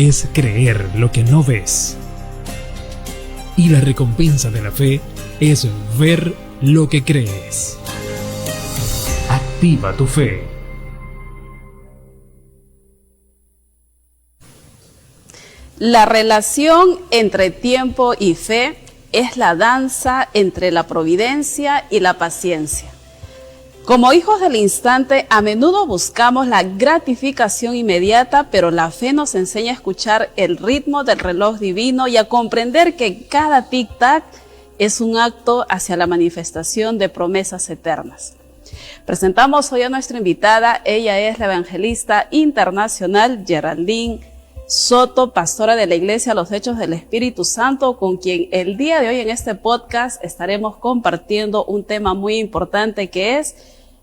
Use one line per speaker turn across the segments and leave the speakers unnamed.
es creer lo que no ves. Y la recompensa de la fe es ver lo que crees. Activa tu fe.
La relación entre tiempo y fe es la danza entre la providencia y la paciencia. Como hijos del instante, a menudo buscamos la gratificación inmediata, pero la fe nos enseña a escuchar el ritmo del reloj divino y a comprender que cada tic-tac es un acto hacia la manifestación de promesas eternas. Presentamos hoy a nuestra invitada. Ella es la evangelista internacional Geraldine Soto, pastora de la Iglesia Los Hechos del Espíritu Santo, con quien el día de hoy en este podcast estaremos compartiendo un tema muy importante que es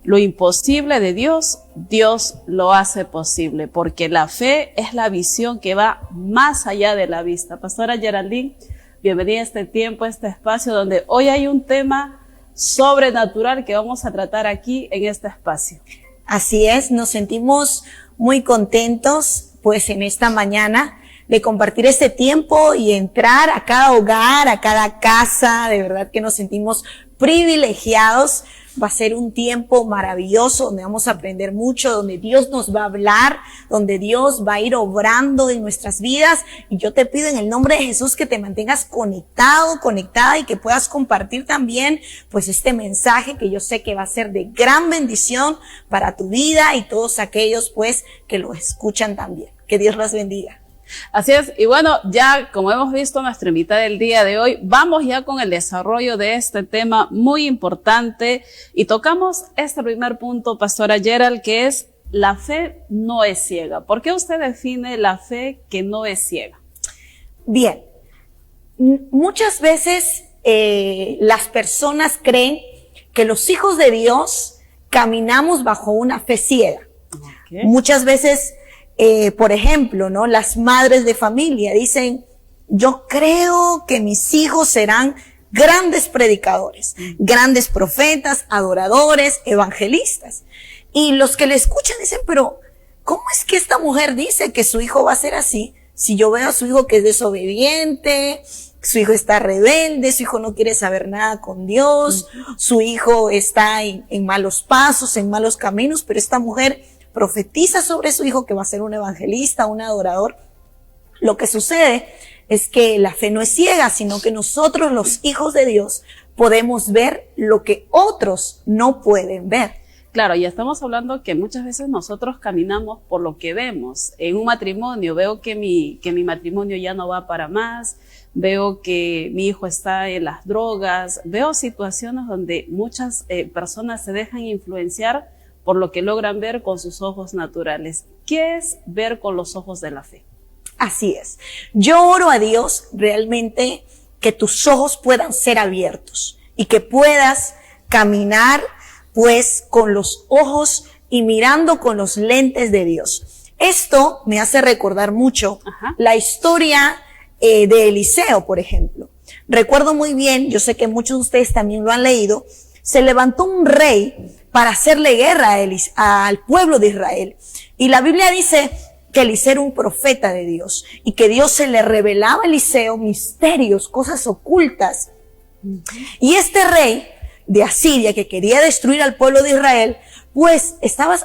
lo imposible de Dios, Dios lo hace posible, porque la fe es la visión que va más allá de la vista. Pastora Geraldine, bienvenida a este tiempo, a este espacio donde hoy hay un tema sobrenatural que vamos a tratar aquí en este espacio.
Así es, nos sentimos muy contentos pues en esta mañana de compartir este tiempo y entrar a cada hogar, a cada casa. De verdad que nos sentimos privilegiados. Va a ser un tiempo maravilloso donde vamos a aprender mucho, donde Dios nos va a hablar, donde Dios va a ir obrando en nuestras vidas. Y yo te pido en el nombre de Jesús que te mantengas conectado, conectada y que puedas compartir también pues este mensaje que yo sé que va a ser de gran bendición para tu vida y todos aquellos pues que lo escuchan también. Que Dios los bendiga.
Así es, y bueno, ya como hemos visto nuestra invitada del día de hoy, vamos ya con el desarrollo de este tema muy importante y tocamos este primer punto, Pastora Gerald, que es la fe no es ciega. ¿Por qué usted define la fe que no es ciega?
Bien, muchas veces las personas creen que los hijos de Dios caminamos bajo una fe ciega. Okay. Muchas veces por ejemplo, ¿no? Las madres de familia dicen, yo creo que mis hijos serán grandes predicadores, grandes profetas, adoradores, evangelistas. Y los que le escuchan dicen, pero ¿cómo es que esta mujer dice que su hijo va a ser así? Si yo veo a su hijo que es desobediente, su hijo está rebelde, su hijo no quiere saber nada con Dios, su hijo está en malos pasos, en malos caminos, pero esta mujer profetiza sobre su hijo que va a ser un evangelista, un adorador. Lo que sucede es que la fe no es ciega, sino que nosotros, los hijos de Dios, podemos ver lo que otros no pueden ver.
Claro, y estamos hablando que muchas veces nosotros caminamos por lo que vemos. En un matrimonio veo que mi matrimonio ya no va para más, veo que mi hijo está en las drogas, veo situaciones donde muchas personas se dejan influenciar por lo que logran ver con sus ojos naturales. ¿Qué es ver con los ojos de la fe?
Así es. Yo oro a Dios realmente que tus ojos puedan ser abiertos y que puedas caminar pues con los ojos y mirando con los lentes de Dios. Esto me hace recordar mucho la historia de Eliseo, por ejemplo. Recuerdo muy bien, yo sé que muchos de ustedes también lo han leído, se levantó un rey para hacerle guerra al pueblo de Israel. Y la Biblia dice que Eliseo era un profeta de Dios y que Dios se le revelaba a Eliseo misterios, cosas ocultas. Y este rey de Asiria que quería destruir al pueblo de Israel, pues estaba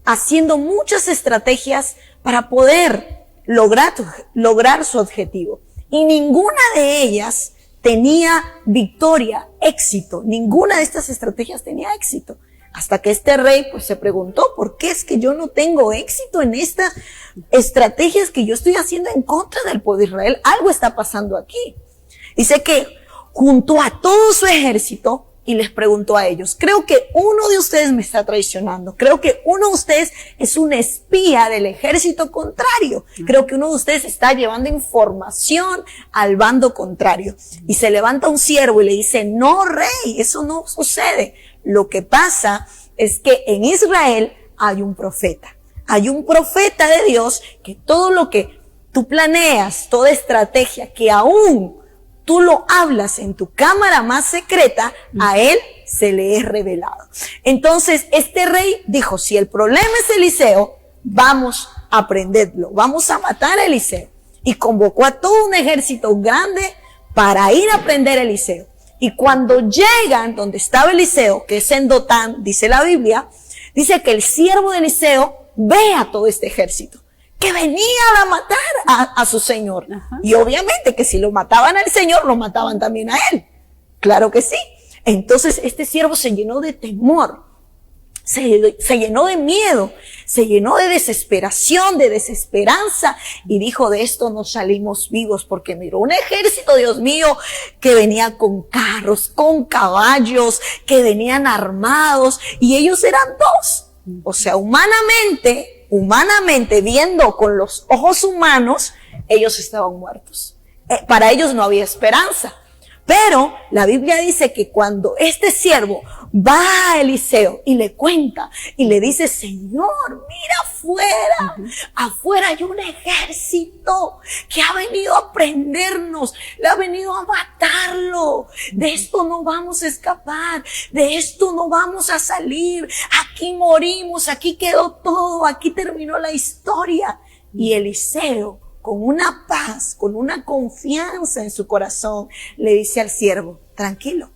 haciendo muchas estrategias para poder lograr su objetivo. Y ninguna de ellas tenía victoria, éxito. Ninguna de estas estrategias tenía éxito. Hasta que este rey pues se preguntó, ¿por qué es que yo no tengo éxito en estas estrategias que yo estoy haciendo en contra del pueblo de Israel? Algo está pasando aquí. Dice que juntó a todo su ejército y les preguntó a ellos, creo que uno de ustedes me está traicionando, creo que uno de ustedes es un espía del ejército contrario, creo que uno de ustedes está llevando información al bando contrario. Y se levanta un siervo y le dice, no, rey, eso no sucede. Lo que pasa es que en Israel hay un profeta de Dios, que todo lo que tú planeas, toda estrategia que aún tú lo hablas en tu cámara más secreta, a él se le es revelado. Entonces, este rey dijo, si el problema es Eliseo, vamos aprenderlo, vamos a matar a Eliseo. Y convocó a todo un ejército grande para ir a prender a Eliseo. Y cuando llegan donde estaba Eliseo, que es en Dotán, dice la Biblia, dice que el siervo de Eliseo ve a todo este ejército, que venía a matar a su señor.
Ajá.
Y obviamente que si lo mataban al señor, lo mataban también a él. Claro que sí. Entonces este siervo se llenó de temor, se llenó de miedo, se llenó de desesperación, de desesperanza, y dijo, de esto no salimos vivos, porque miró un ejército, Dios mío, que venía con carros, con caballos, que venían armados, y ellos eran dos. O sea, humanamente, viendo con los ojos humanos, ellos estaban muertos. Para ellos no había esperanza. Pero la Biblia dice que cuando este siervo va a Eliseo y le cuenta y le dice, Señor, mira afuera hay un ejército que ha venido a prendernos, le ha venido a matarlo. De esto no vamos a escapar, de esto no vamos a salir. Aquí morimos, aquí quedó todo, aquí terminó la historia. Y Eliseo, con una paz, con una confianza en su corazón, le dice al siervo, tranquilo,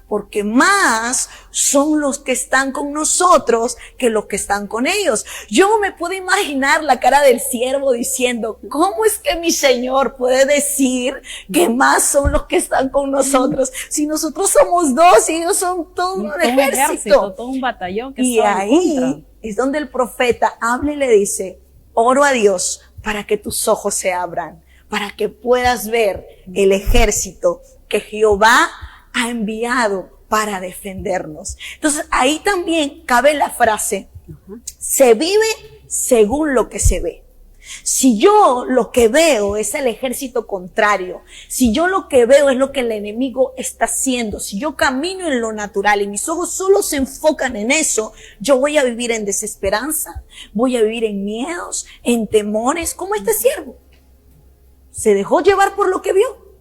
porque más son los que están con nosotros que los que están con ellos. Yo me puedo imaginar la cara del siervo diciendo, ¿cómo es que mi señor puede decir que más son los que están con nosotros? Si nosotros somos dos y ellos son todo un ejército,
todo un batallón que
y
estaba en
ahí
contra.
es donde el profeta habla y le dice, oro a Dios para que tus ojos se abran, para que puedas ver el ejército que Jehová ha enviado para defendernos. Entonces ahí también cabe la frase, se vive según lo que se ve. Si yo lo que veo es el ejército contrario, si yo lo que veo es lo que el enemigo está haciendo, si yo camino en lo natural y mis ojos solo se enfocan en eso, yo voy a vivir en desesperanza, voy a vivir en miedos, en temores, como este siervo. Se dejó llevar por lo que vio.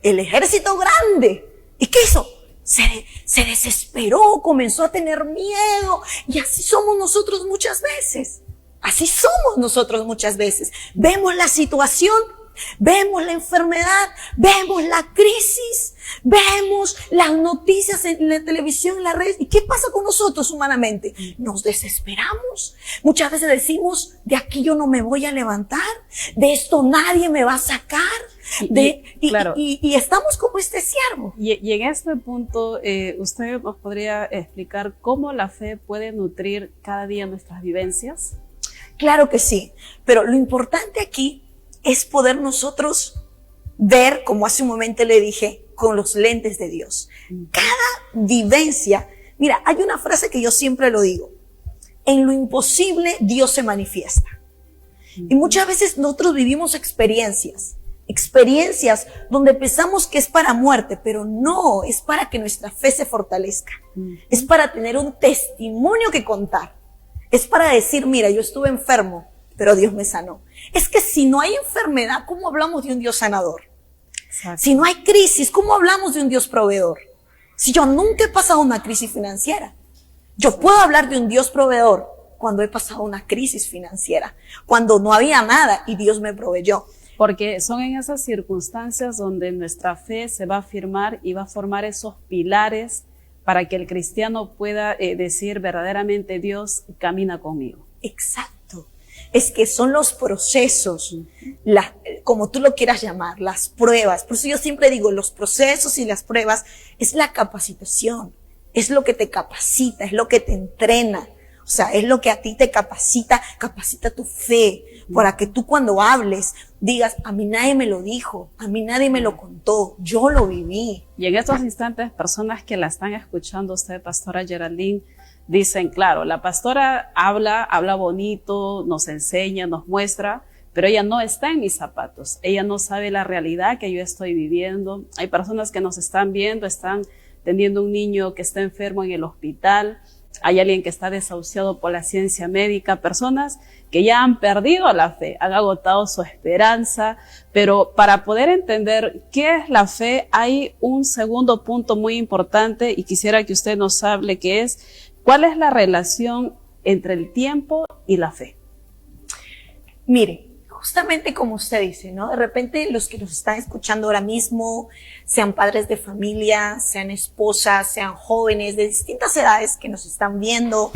El ejército grande. ¿Y qué hizo? Se desesperó, comenzó a tener miedo, y así somos nosotros muchas veces. Así somos nosotros muchas veces. Vemos la situación, vemos la enfermedad, vemos la crisis, vemos las noticias en la televisión, en las redes. ¿Y qué pasa con nosotros humanamente? Nos desesperamos. Muchas veces decimos, de aquí yo no me voy a levantar, de esto nadie me va a sacar.
Claro.
Y estamos como este siervo.
Y en este punto, ¿usted nos podría explicar cómo la fe puede nutrir cada día nuestras vivencias?
Claro que sí, pero lo importante aquí es poder nosotros ver, como hace un momento le dije, con los lentes de Dios. Cada vivencia, mira, hay una frase que yo siempre lo digo, en lo imposible Dios se manifiesta. Y muchas veces nosotros vivimos experiencias donde pensamos que es para muerte, pero no, es para que nuestra fe se fortalezca. Es para tener un testimonio que contar. Es para decir, mira, yo estuve enfermo, pero Dios me sanó. Es que si no hay enfermedad, ¿cómo hablamos de un Dios sanador?
Exacto.
Si no hay crisis, ¿cómo hablamos de un Dios proveedor? Si yo nunca he pasado una crisis financiera, yo puedo hablar de un Dios proveedor cuando he pasado una crisis financiera, cuando no había nada y Dios me proveyó.
Porque son en esas circunstancias donde nuestra fe se va a afirmar y va a formar esos pilares para que el cristiano pueda decir verdaderamente Dios camina conmigo.
Exacto. Es que son los procesos, como tú lo quieras llamar, las pruebas. Por eso yo siempre digo, los procesos y las pruebas es la capacitación, es lo que te capacita, es lo que te entrena. O sea, es lo que a ti te capacita tu fe, para que tú cuando hables digas, a mí nadie me lo dijo, a mí nadie me lo contó, yo lo viví.
Y en estos instantes, personas que la están escuchando usted, pastora Geraldine, dicen, claro, la pastora habla bonito, nos enseña, nos muestra, pero ella no está en mis zapatos, ella no sabe la realidad que yo estoy viviendo. Hay personas que nos están viendo, están teniendo un niño que está enfermo en el hospital, hay alguien que está desahuciado por la ciencia médica, personas que ya han perdido la fe, han agotado su esperanza, pero para poder entender qué es la fe, hay un segundo punto muy importante y quisiera que usted nos hable, que es, ¿cuál es la relación entre el tiempo y la fe?
Mire, justamente como usted dice, ¿no? De repente los que nos están escuchando ahora mismo, sean padres de familia, sean esposas, sean jóvenes de distintas edades que nos están viendo,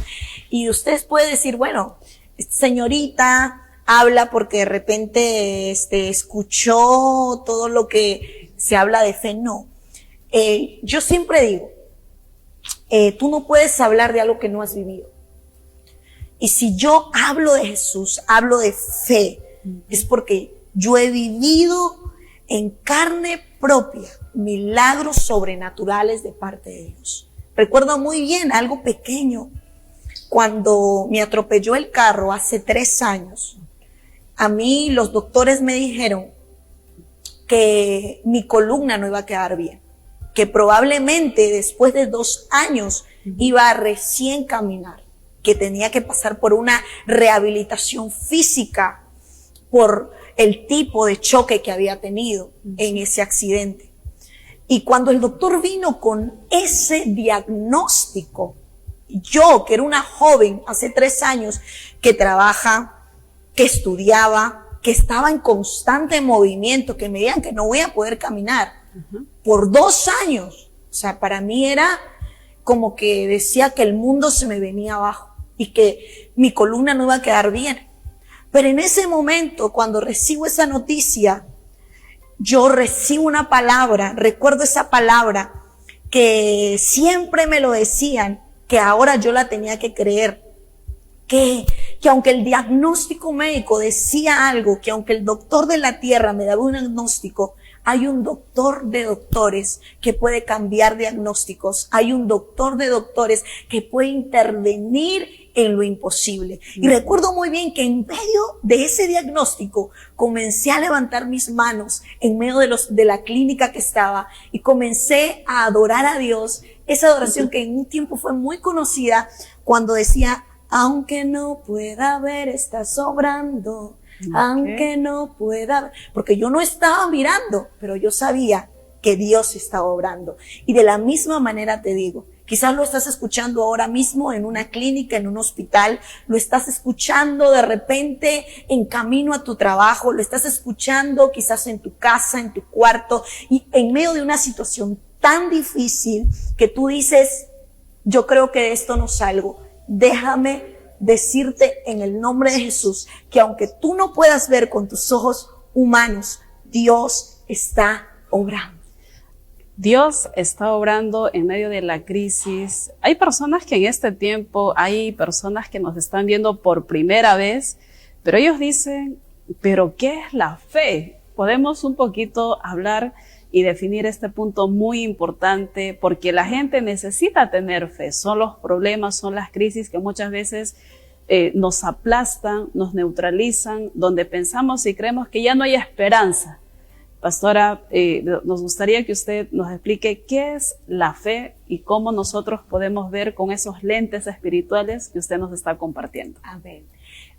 y ustedes pueden decir, bueno, esta señorita habla porque de repente escuchó todo lo que se habla de fe. No. Yo siempre digo, tú no puedes hablar de algo que no has vivido. Y si yo hablo de Jesús, hablo de fe, es porque yo he vivido en carne propia milagros sobrenaturales de parte de Dios. Recuerdo muy bien algo pequeño. Cuando me atropelló el carro hace 3 años, a mí los doctores me dijeron que mi columna no iba a quedar bien, que probablemente después de 2 años iba a recién caminar, que tenía que pasar por una rehabilitación física por el tipo de choque que había tenido en ese accidente. Y cuando el doctor vino con ese diagnóstico, yo, que era una joven hace 3 años, que trabaja, que estudiaba, que estaba en constante movimiento, que me digan que no voy a poder caminar por 2 años. O sea, para mí era como que decía que el mundo se me venía abajo y que mi columna no iba a quedar bien. Pero en ese momento, cuando recibo esa noticia, yo recibo una palabra, recuerdo esa palabra que siempre me lo decían, que ahora yo la tenía que creer, que aunque el diagnóstico médico decía algo, que aunque el doctor de la tierra me daba un diagnóstico, hay un doctor de doctores que puede cambiar diagnósticos, hay un doctor de doctores que puede intervenir en lo imposible. Y recuerdo muy bien que en medio de ese diagnóstico comencé a levantar mis manos en medio de la clínica que estaba y comencé a adorar a Dios, esa adoración que en un tiempo fue muy conocida cuando decía, aunque no pueda ver, estás obrando. Aunque no pueda, porque yo no estaba mirando, pero yo sabía que Dios estaba obrando. Y de la misma manera te digo, quizás lo estás escuchando ahora mismo en una clínica, en un hospital, lo estás escuchando de repente en camino a tu trabajo, lo estás escuchando quizás en tu casa, en tu cuarto, y en medio de una situación tan difícil que tú dices, yo creo que de esto no salgo. Déjame decirte en el nombre de Jesús que aunque tú no puedas ver con tus ojos humanos, Dios está obrando.
Dios está obrando en medio de la crisis. Hay personas que en este tiempo, hay personas que nos están viendo por primera vez, pero ellos dicen, ¿pero qué es la fe? Podemos un poquito hablar y definir este punto muy importante, porque la gente necesita tener fe. Son los problemas, son las crisis que muchas veces nos aplastan, nos neutralizan, donde pensamos y creemos que ya no hay esperanza. Pastora, nos gustaría que usted nos explique qué es la fe y cómo nosotros podemos ver con esos lentes espirituales que usted nos está compartiendo.
Amén.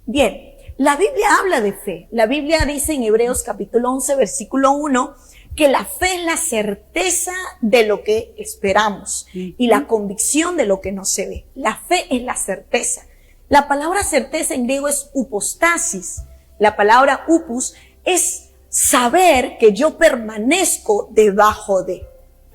Bien, la Biblia habla de fe. La Biblia dice en Hebreos capítulo 11, versículo 1, que la fe es la certeza de lo que esperamos y la convicción de lo que no se ve. La fe es la certeza. La palabra certeza en griego es upostasis. La palabra upus es saber que yo permanezco debajo de,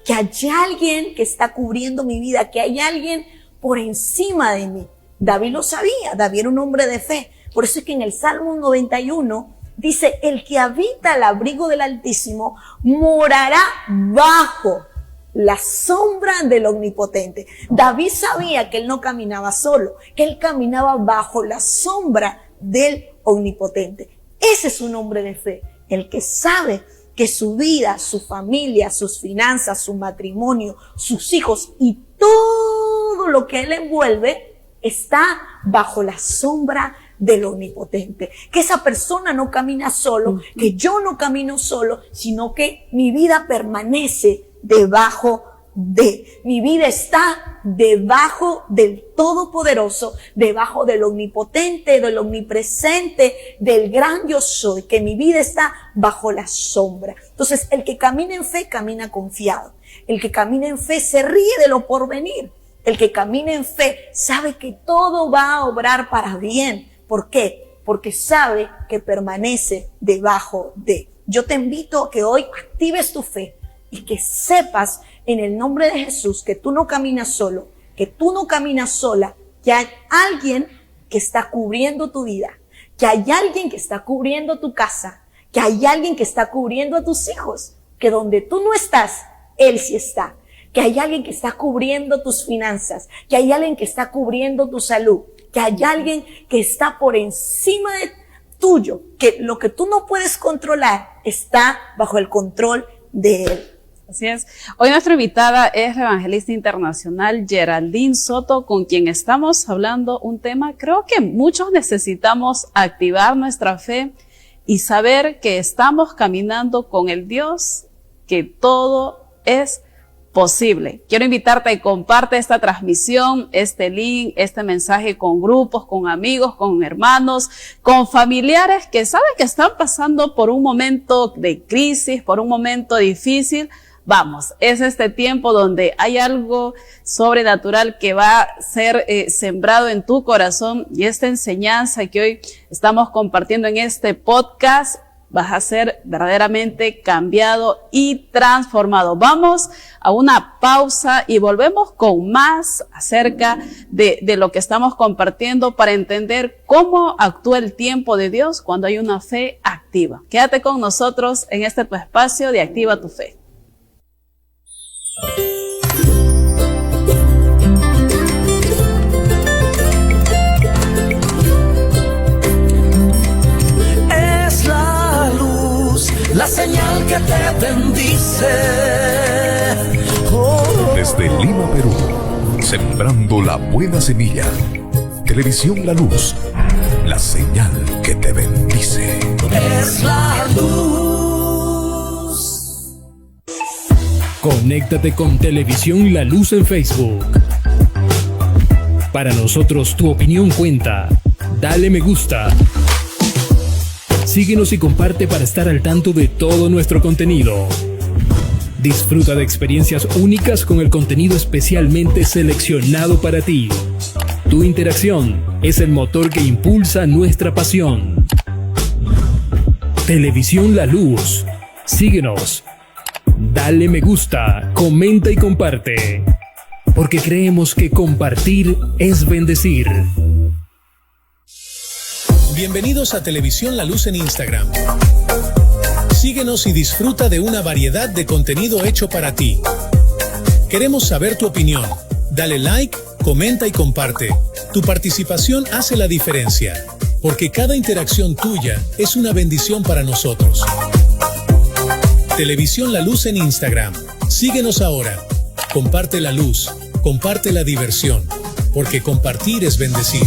que hay alguien que está cubriendo mi vida, que hay alguien por encima de mí. David lo sabía, David era un hombre de fe. Por eso es que en el Salmo 91 dice, el que habita al abrigo del Altísimo morará bajo la sombra del Omnipotente. David sabía que él no caminaba solo, que él caminaba bajo la sombra del Omnipotente. Ese es un hombre de fe, el que sabe que su vida, su familia, sus finanzas, su matrimonio, sus hijos y todo lo que él envuelve está bajo la sombra del Omnipotente. Que esa persona no camina solo, que yo no camino solo, sino que mi vida permanece debajo de, mi vida está debajo del Todopoderoso, debajo del Omnipotente, del Omnipresente, del gran yo soy, que mi vida está bajo la sombra. Entonces, el que camina en fe, camina confiado. El que camina en fe se ríe de lo porvenir. El que camina en fe sabe que todo va a obrar para bien. ¿Por qué? porque sabe que permanece debajo de. Yo te invito a que hoy actives tu fe y que sepas en el nombre de Jesús que tú no caminas solo, que tú no caminas sola, que hay alguien que está cubriendo tu vida, que hay alguien que está cubriendo tu casa, que hay alguien que está cubriendo a tus hijos, que donde tú no estás, Él sí está, que hay alguien que está cubriendo tus finanzas, que hay alguien que está cubriendo tu salud, que hay alguien que está por encima de tuyo, que lo que tú no puedes controlar está bajo el control de Él.
Así es. Hoy nuestra invitada es la evangelista internacional Geraldine Soto, con quien estamos hablando un tema. Creo que muchos necesitamos activar nuestra fe y saber que estamos caminando con el Dios, que todo es posible. Quiero invitarte a que comparte esta transmisión, este link, este mensaje con grupos, con amigos, con hermanos, con familiares que saben que están pasando por un momento de crisis, por un momento difícil. Vamos, es este tiempo donde hay algo sobrenatural que va a ser sembrado en tu corazón, y esta enseñanza que hoy estamos compartiendo en este podcast vas a ser verdaderamente cambiado y transformado. Vamos a una pausa y volvemos con más acerca de lo que estamos compartiendo para entender cómo actúa el tiempo de Dios cuando hay una fe activa. Quédate con nosotros en este tu espacio de Activa tu Fe.
Es la luz, la señal que te bendice.
Desde Lima, Perú, sembrando la buena semilla. Televisión La Luz, la señal que te bendice.
Es la luz.
Conéctate con Televisión La Luz en Facebook. Para nosotros tu opinión cuenta. Dale me gusta. Síguenos y comparte para estar al tanto de todo nuestro contenido. Disfruta de experiencias únicas con el contenido especialmente seleccionado para ti. Tu interacción es el motor que impulsa nuestra pasión. Televisión La Luz. Síguenos. Dale me gusta, comenta y comparte, porque creemos que compartir es bendecir.
Bienvenidos a Televisión La Luz en Instagram. Síguenos y disfruta de una variedad de contenido hecho para ti. Queremos saber tu opinión. Dale like, comenta y comparte. Tu participación hace la diferencia, porque cada interacción tuya es una bendición para nosotros. Televisión La Luz en Instagram. Síguenos ahora. Comparte la luz, comparte la diversión, porque compartir es bendecir.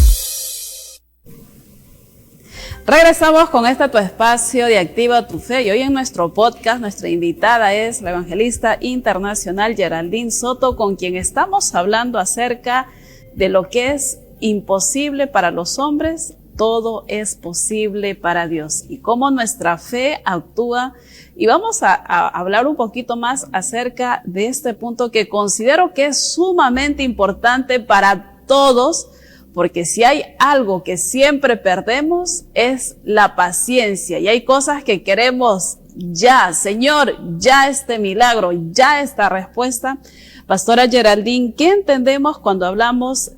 Regresamos con este tu espacio de Activa tu Fe, y hoy en nuestro podcast nuestra invitada es la evangelista internacional Geraldine Soto, con quien estamos hablando acerca de lo que es imposible para los hombres, todo es posible para Dios, y cómo nuestra fe actúa. Y vamos a hablar un poquito más acerca de este punto que considero que es sumamente importante para todos, porque si hay algo que siempre perdemos es la paciencia, y hay cosas que queremos ya, Señor, ya este milagro, ya esta respuesta. Pastora Geraldine, ¿qué entendemos cuando hablamos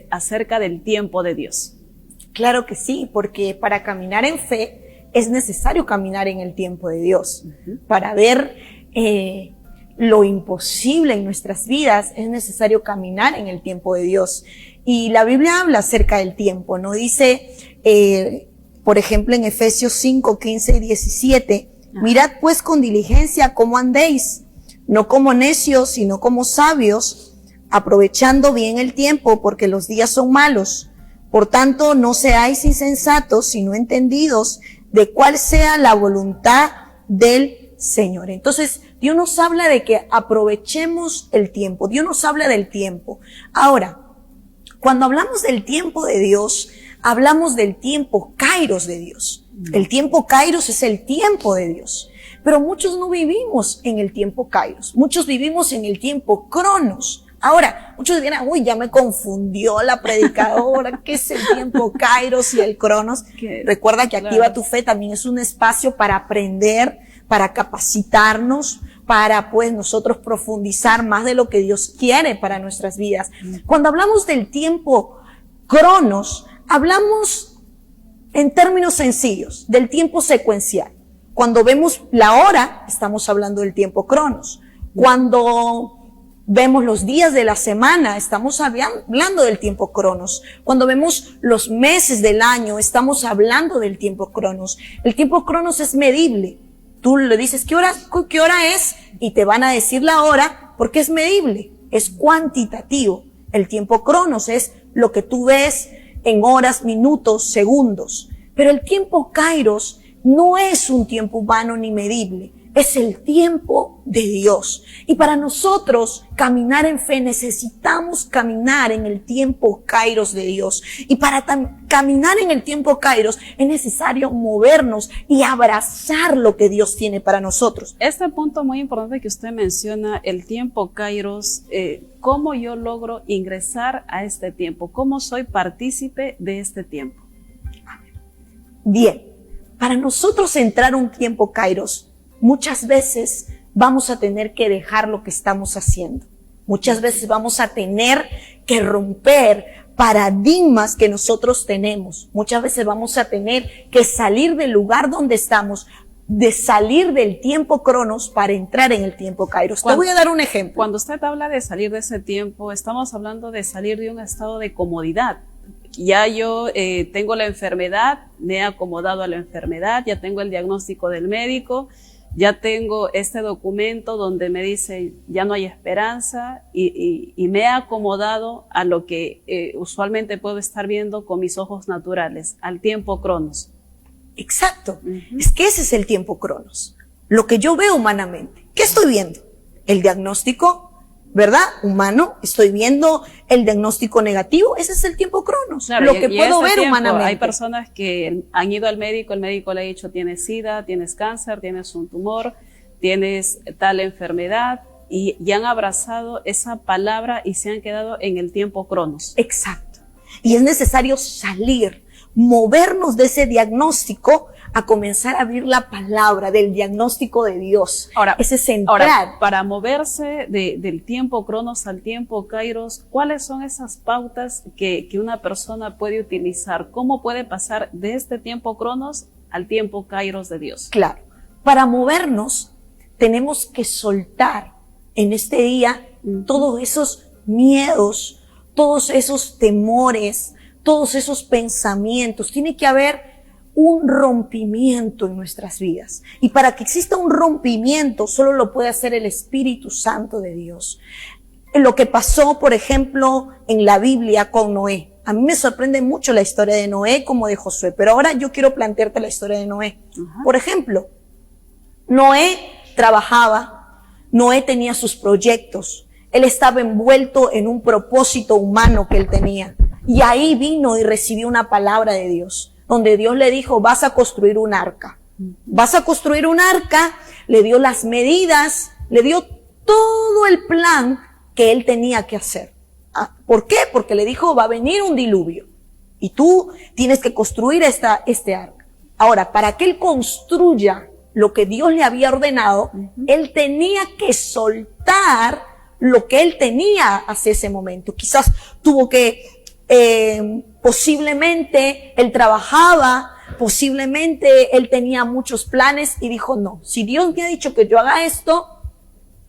acerca del tiempo de Dios?
Claro que sí, porque para caminar en fe es necesario caminar en el tiempo de Dios. Para ver lo imposible en nuestras vidas es necesario caminar en el tiempo de Dios. Y la Biblia habla acerca del tiempo, ¿no? Dice, por ejemplo, en Efesios 5, 15 y 17, mirad pues con diligencia cómo andéis, no como necios, sino como sabios, aprovechando bien el tiempo, porque los días son malos. Por tanto, no seáis insensatos, sino entendidos de cuál sea la voluntad del Señor. Entonces, Dios nos habla de que aprovechemos el tiempo. Dios nos habla del tiempo. Ahora, cuando hablamos del tiempo de Dios, hablamos del tiempo kairos de Dios. El tiempo kairos es el tiempo de Dios. Pero muchos no vivimos en el tiempo kairos. Muchos vivimos en el tiempo cronos. Ahora, muchos dirán, uy, ya me confundió la predicadora, ¿qué es el tiempo Kairos y el Cronos? Recuerda que Activa tu Fe también es un espacio para aprender, para capacitarnos, para pues nosotros profundizar más de lo que Dios quiere para nuestras vidas. Cuando hablamos del tiempo Cronos, hablamos en términos sencillos, del tiempo secuencial. Cuando vemos la hora, estamos hablando del tiempo Cronos. Cuando vemos los días de la semana, estamos hablando del tiempo Cronos. Cuando vemos los meses del año, estamos hablando del tiempo Cronos. El tiempo Cronos es medible. Tú le dices, ¿qué hora es? Y te van a decir la hora porque es medible, es cuantitativo. El tiempo Cronos es lo que tú ves en horas, minutos, segundos. Pero el tiempo Kairos no es un tiempo humano ni medible. Es el tiempo de Dios. Y para nosotros caminar en fe necesitamos caminar en el tiempo Kairos de Dios. Y para caminar en el tiempo Kairos es necesario movernos y abrazar lo que Dios tiene para nosotros.
Este punto muy importante que usted menciona, el tiempo Kairos, ¿cómo yo logro ingresar a este tiempo? ¿Cómo soy partícipe de este tiempo?
Bien, para nosotros entrar a un tiempo Kairos, muchas veces vamos a tener que dejar lo que estamos haciendo. Muchas veces vamos a tener que romper paradigmas que nosotros tenemos. Muchas veces vamos a tener que salir del lugar donde estamos, de salir del tiempo Cronos para entrar en el tiempo Kairos. Te voy a dar un ejemplo.
Cuando usted habla de salir de ese tiempo, estamos hablando de salir de un estado de comodidad. Ya yo tengo la enfermedad, me he acomodado a la enfermedad, ya tengo el diagnóstico del médico, ya tengo este documento donde me dice ya no hay esperanza y me he acomodado a lo que usualmente puedo estar viendo con mis ojos naturales, al tiempo Cronos.
Exacto. Es que ese es el tiempo Cronos. Lo que yo veo humanamente. ¿Qué estoy viendo? El diagnóstico, ¿verdad? Humano. Estoy viendo el diagnóstico negativo. Ese es el tiempo Cronos.
Claro,
lo que puedo ver humanamente.
Hay personas que han ido al médico, el médico le ha dicho tienes SIDA, tienes cáncer, tienes un tumor, tienes tal enfermedad y han abrazado esa palabra y se han quedado en el tiempo Cronos.
Exacto. Y es necesario salir, movernos de ese diagnóstico a comenzar a abrir la palabra del diagnóstico de Dios.
Ahora,
ese es entrar.
Para moverse del tiempo Cronos al tiempo Kairos, ¿cuáles son esas pautas que una persona puede utilizar? ¿Cómo puede pasar de este tiempo Cronos al tiempo Kairos de Dios?
Claro. Para movernos, tenemos que soltar en este día todos esos miedos, todos esos temores, todos esos pensamientos. Tiene que haber un rompimiento en nuestras vidas. Y para que exista un rompimiento, solo lo puede hacer el Espíritu Santo de Dios. Lo que pasó, por ejemplo, en la Biblia con Noé. A mí me sorprende mucho la historia de Noé como de Josué, pero ahora yo quiero plantearte la historia de Noé. Por ejemplo, Noé trabajaba, Noé tenía sus proyectos, él estaba envuelto en un propósito humano que él tenía. Y ahí vino y recibió una palabra de Dios, donde Dios le dijo, vas a construir un arca. Vas a construir un arca, le dio las medidas, le dio todo el plan que él tenía que hacer. ¿Por qué? Porque le dijo, va a venir un diluvio y tú tienes que construir este arca. Ahora, para que él construya lo que Dios le había ordenado, él tenía que soltar lo que él tenía hacia ese momento. Quizás tuvo que posiblemente él trabajaba, posiblemente él tenía muchos planes y dijo, no, si Dios me ha dicho que yo haga esto,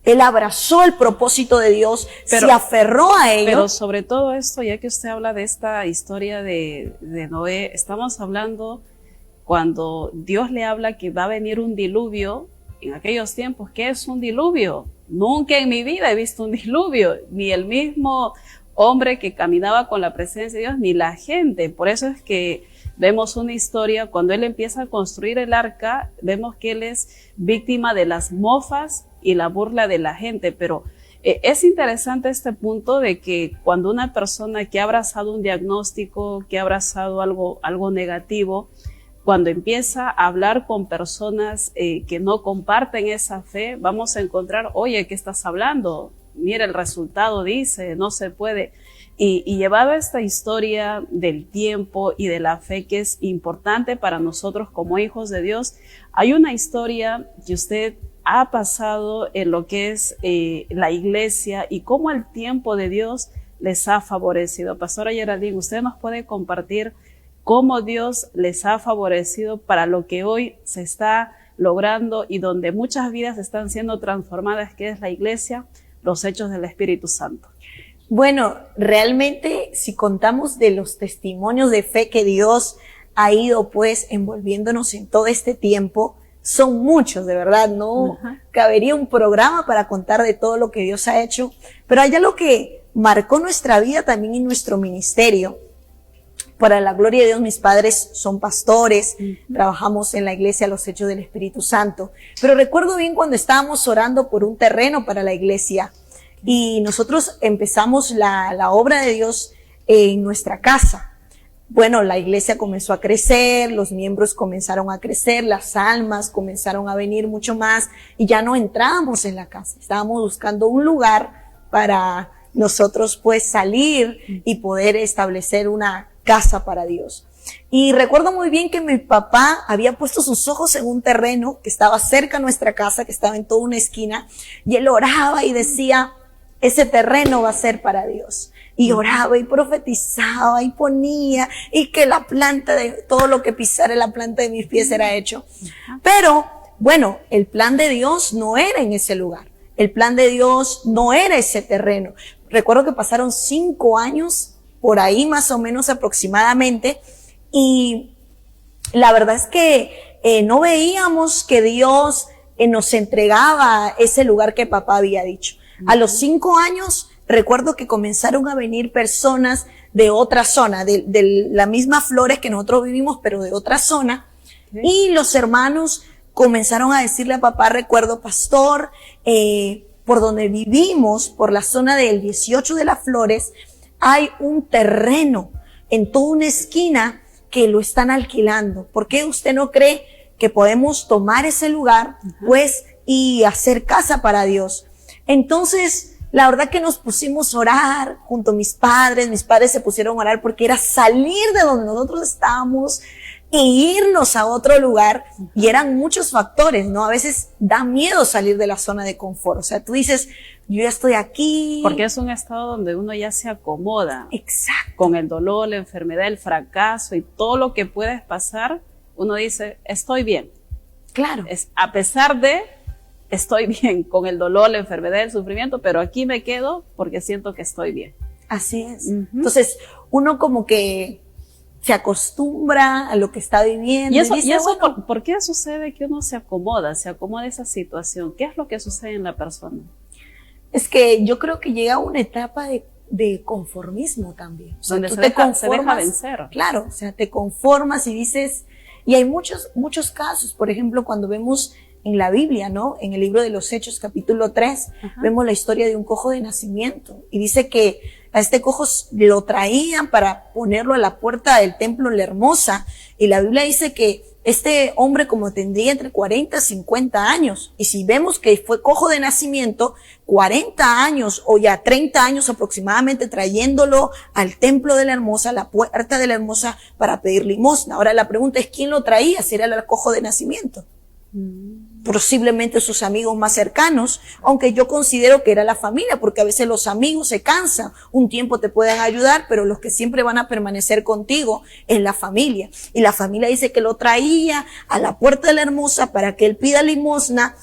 él abrazó el propósito de Dios, se aferró a ello.
Pero sobre todo esto, ya que usted habla de esta historia de Noé, estamos hablando cuando Dios le habla que va a venir un diluvio en aquellos tiempos. ¿Qué es un diluvio? Nunca en mi vida he visto un diluvio, ni el mismo hombre que caminaba con la presencia de Dios, ni la gente. Por eso es que vemos una historia, cuando él empieza a construir el arca, vemos que él es víctima de las mofas y la burla de la gente. Pero es interesante este punto de que cuando una persona que ha abrazado un diagnóstico, que ha abrazado algo negativo, cuando empieza a hablar con personas que no comparten esa fe, vamos a encontrar, oye, ¿qué estás hablando? mira el resultado, dice, no se puede. Y llevado esta historia del tiempo y de la fe que es importante para nosotros como hijos de Dios, hay una historia que usted ha pasado en lo que es la iglesia y cómo el tiempo de Dios les ha favorecido. Pastora Geraldine, ¿usted nos puede compartir cómo Dios les ha favorecido para lo que hoy se está logrando y donde muchas vidas están siendo transformadas, que es la iglesia, los hechos del Espíritu Santo?
Bueno, realmente si contamos de los testimonios de fe que Dios ha ido pues envolviéndonos en todo este tiempo, son muchos, de verdad, no cabería un programa para contar de todo lo que Dios ha hecho, pero hay algo que marcó nuestra vida también en nuestro ministerio. Para la gloria de Dios, mis padres son pastores, trabajamos en la iglesia Los Hechos del Espíritu Santo, pero recuerdo bien cuando estábamos orando por un terreno para la iglesia y nosotros empezamos la obra de Dios en nuestra casa. Bueno, la iglesia comenzó a crecer, los miembros comenzaron a crecer, las almas comenzaron a venir mucho más y ya no entrábamos en la casa. Estábamos buscando un lugar para nosotros pues salir y poder establecer una casa para Dios. Y recuerdo muy bien que mi papá había puesto sus ojos en un terreno que estaba cerca de nuestra casa, que estaba en toda una esquina, y él oraba y decía, ese terreno va a ser para Dios. Y oraba y profetizaba y ponía, y que la planta de todo lo que pisara la planta de mis pies era hecho. Pero, bueno, el plan de Dios no era en ese lugar. El plan de Dios no era ese terreno. Recuerdo que pasaron 5 años, por ahí más o menos aproximadamente, y la verdad es que no veíamos que Dios nos entregaba ese lugar que papá había dicho. A los 5 años, recuerdo que comenzaron a venir personas de otra zona, de la misma Flores que nosotros vivimos, pero de otra zona. Y los hermanos comenzaron a decirle a papá, recuerdo, pastor, por donde vivimos, por la zona del 18 de las Flores, hay un terreno en toda una esquina que lo están alquilando. ¿Por qué usted no cree que podemos tomar ese lugar, pues, y hacer casa para Dios? Entonces, la verdad que nos pusimos a orar junto a mis padres se pusieron a orar porque era salir de donde nosotros estábamos e irnos a otro lugar, y eran muchos factores, ¿no? A veces da miedo salir de la zona de confort, o sea, tú dices, yo ya estoy aquí.
Porque es un estado donde uno ya se acomoda.
Exacto.
Con el dolor, la enfermedad, el fracaso y todo lo que puedes pasar, uno dice, estoy bien.
Claro.
A pesar de, estoy bien con el dolor, la enfermedad, el sufrimiento, pero aquí me quedo porque siento que estoy bien.
Así es. Entonces, uno como que se acostumbra a lo que está viviendo.
Y eso,
bueno,
¿por qué sucede que uno se acomoda a esa situación? ¿Qué es lo que sucede en la persona?
Es que yo creo que llega una etapa de conformismo también. O sea,
donde
tú
se deja vencer.
Claro, o sea, te conformas y dices, y hay muchos casos, por ejemplo, cuando vemos en la Biblia, ¿no? En el libro de los Hechos, capítulo 3, vemos la historia de un cojo de nacimiento, y dice que a este cojo lo traían para ponerlo a la puerta del templo La Hermosa, y la Biblia dice que este hombre como tendría entre 40 y 50 años, y si vemos que fue cojo de nacimiento, 40 años o ya 30 años aproximadamente trayéndolo al templo de La Hermosa, a la puerta de La Hermosa para pedir limosna. Ahora la pregunta es, ¿quién lo traía si era el cojo de nacimiento? Posiblemente sus amigos más cercanos, aunque yo considero que era la familia, porque a veces los amigos se cansan, un tiempo te pueden ayudar, pero los que siempre van a permanecer contigo es la familia. Y la familia dice que lo traía a la puerta de La Hermosa para que él pida limosna,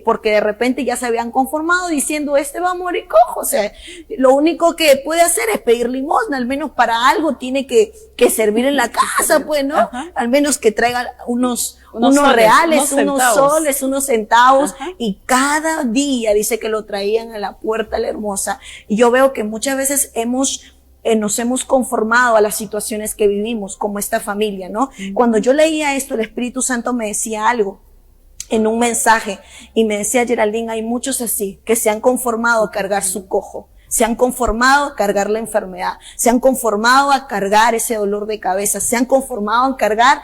porque de repente ya se habían conformado diciendo, va a morir cojo. O sea, lo único que puede hacer es pedir limosna, al menos para algo tiene que servir en la casa, pues, ¿no? Al menos que traiga unos reales, unos soles, unos centavos, y cada día dice que lo traían a la puerta de La Hermosa. Y yo veo que muchas veces nos hemos conformado a las situaciones que vivimos, como esta familia, ¿no? Cuando yo leía esto, el Espíritu Santo me decía algo en un mensaje, y me decía, Geraldine, hay muchos así, que se han conformado a cargar su cojo, se han conformado a cargar la enfermedad, se han conformado a cargar ese dolor de cabeza, se han conformado a cargar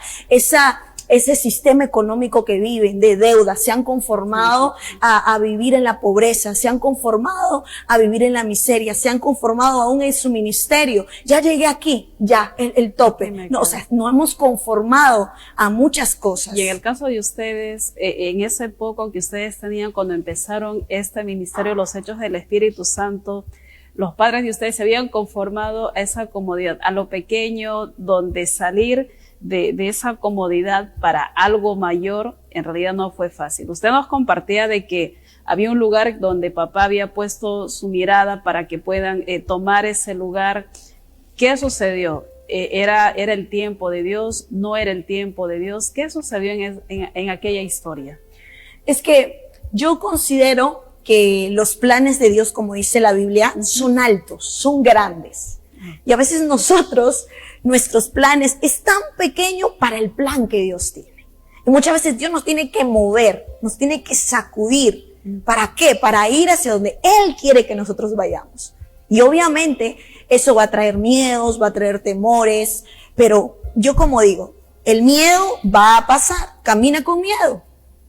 ese sistema económico que viven de deuda, se han conformado a vivir en la pobreza, se han conformado a vivir en la miseria, se han conformado aún en su ministerio. Ya llegué aquí, ya, el tope. No, o sea, no hemos conformado a muchas cosas.
Y en el caso de ustedes, en ese poco que ustedes tenían cuando empezaron este ministerio, los hechos del Espíritu Santo, los padres de ustedes se habían conformado a esa comodidad, a lo pequeño, donde salir de esa comodidad para algo mayor, en realidad no fue fácil. Usted nos compartía de que había un lugar donde papá había puesto su mirada para que puedan tomar ese lugar. ¿Qué sucedió? ¿Era el tiempo de Dios? ¿No era el tiempo de Dios? ¿Qué sucedió en aquella historia?
Es que yo considero que los planes de Dios, como dice la Biblia, son altos, son grandes. Y a veces nuestros planes es tan pequeño para el plan que Dios tiene. Y muchas veces Dios nos tiene que mover, nos tiene que sacudir. ¿Para qué? Para ir hacia donde Él quiere que nosotros vayamos. Y obviamente eso va a traer miedos, va a traer temores, pero yo como digo, el miedo va a pasar, camina con miedo.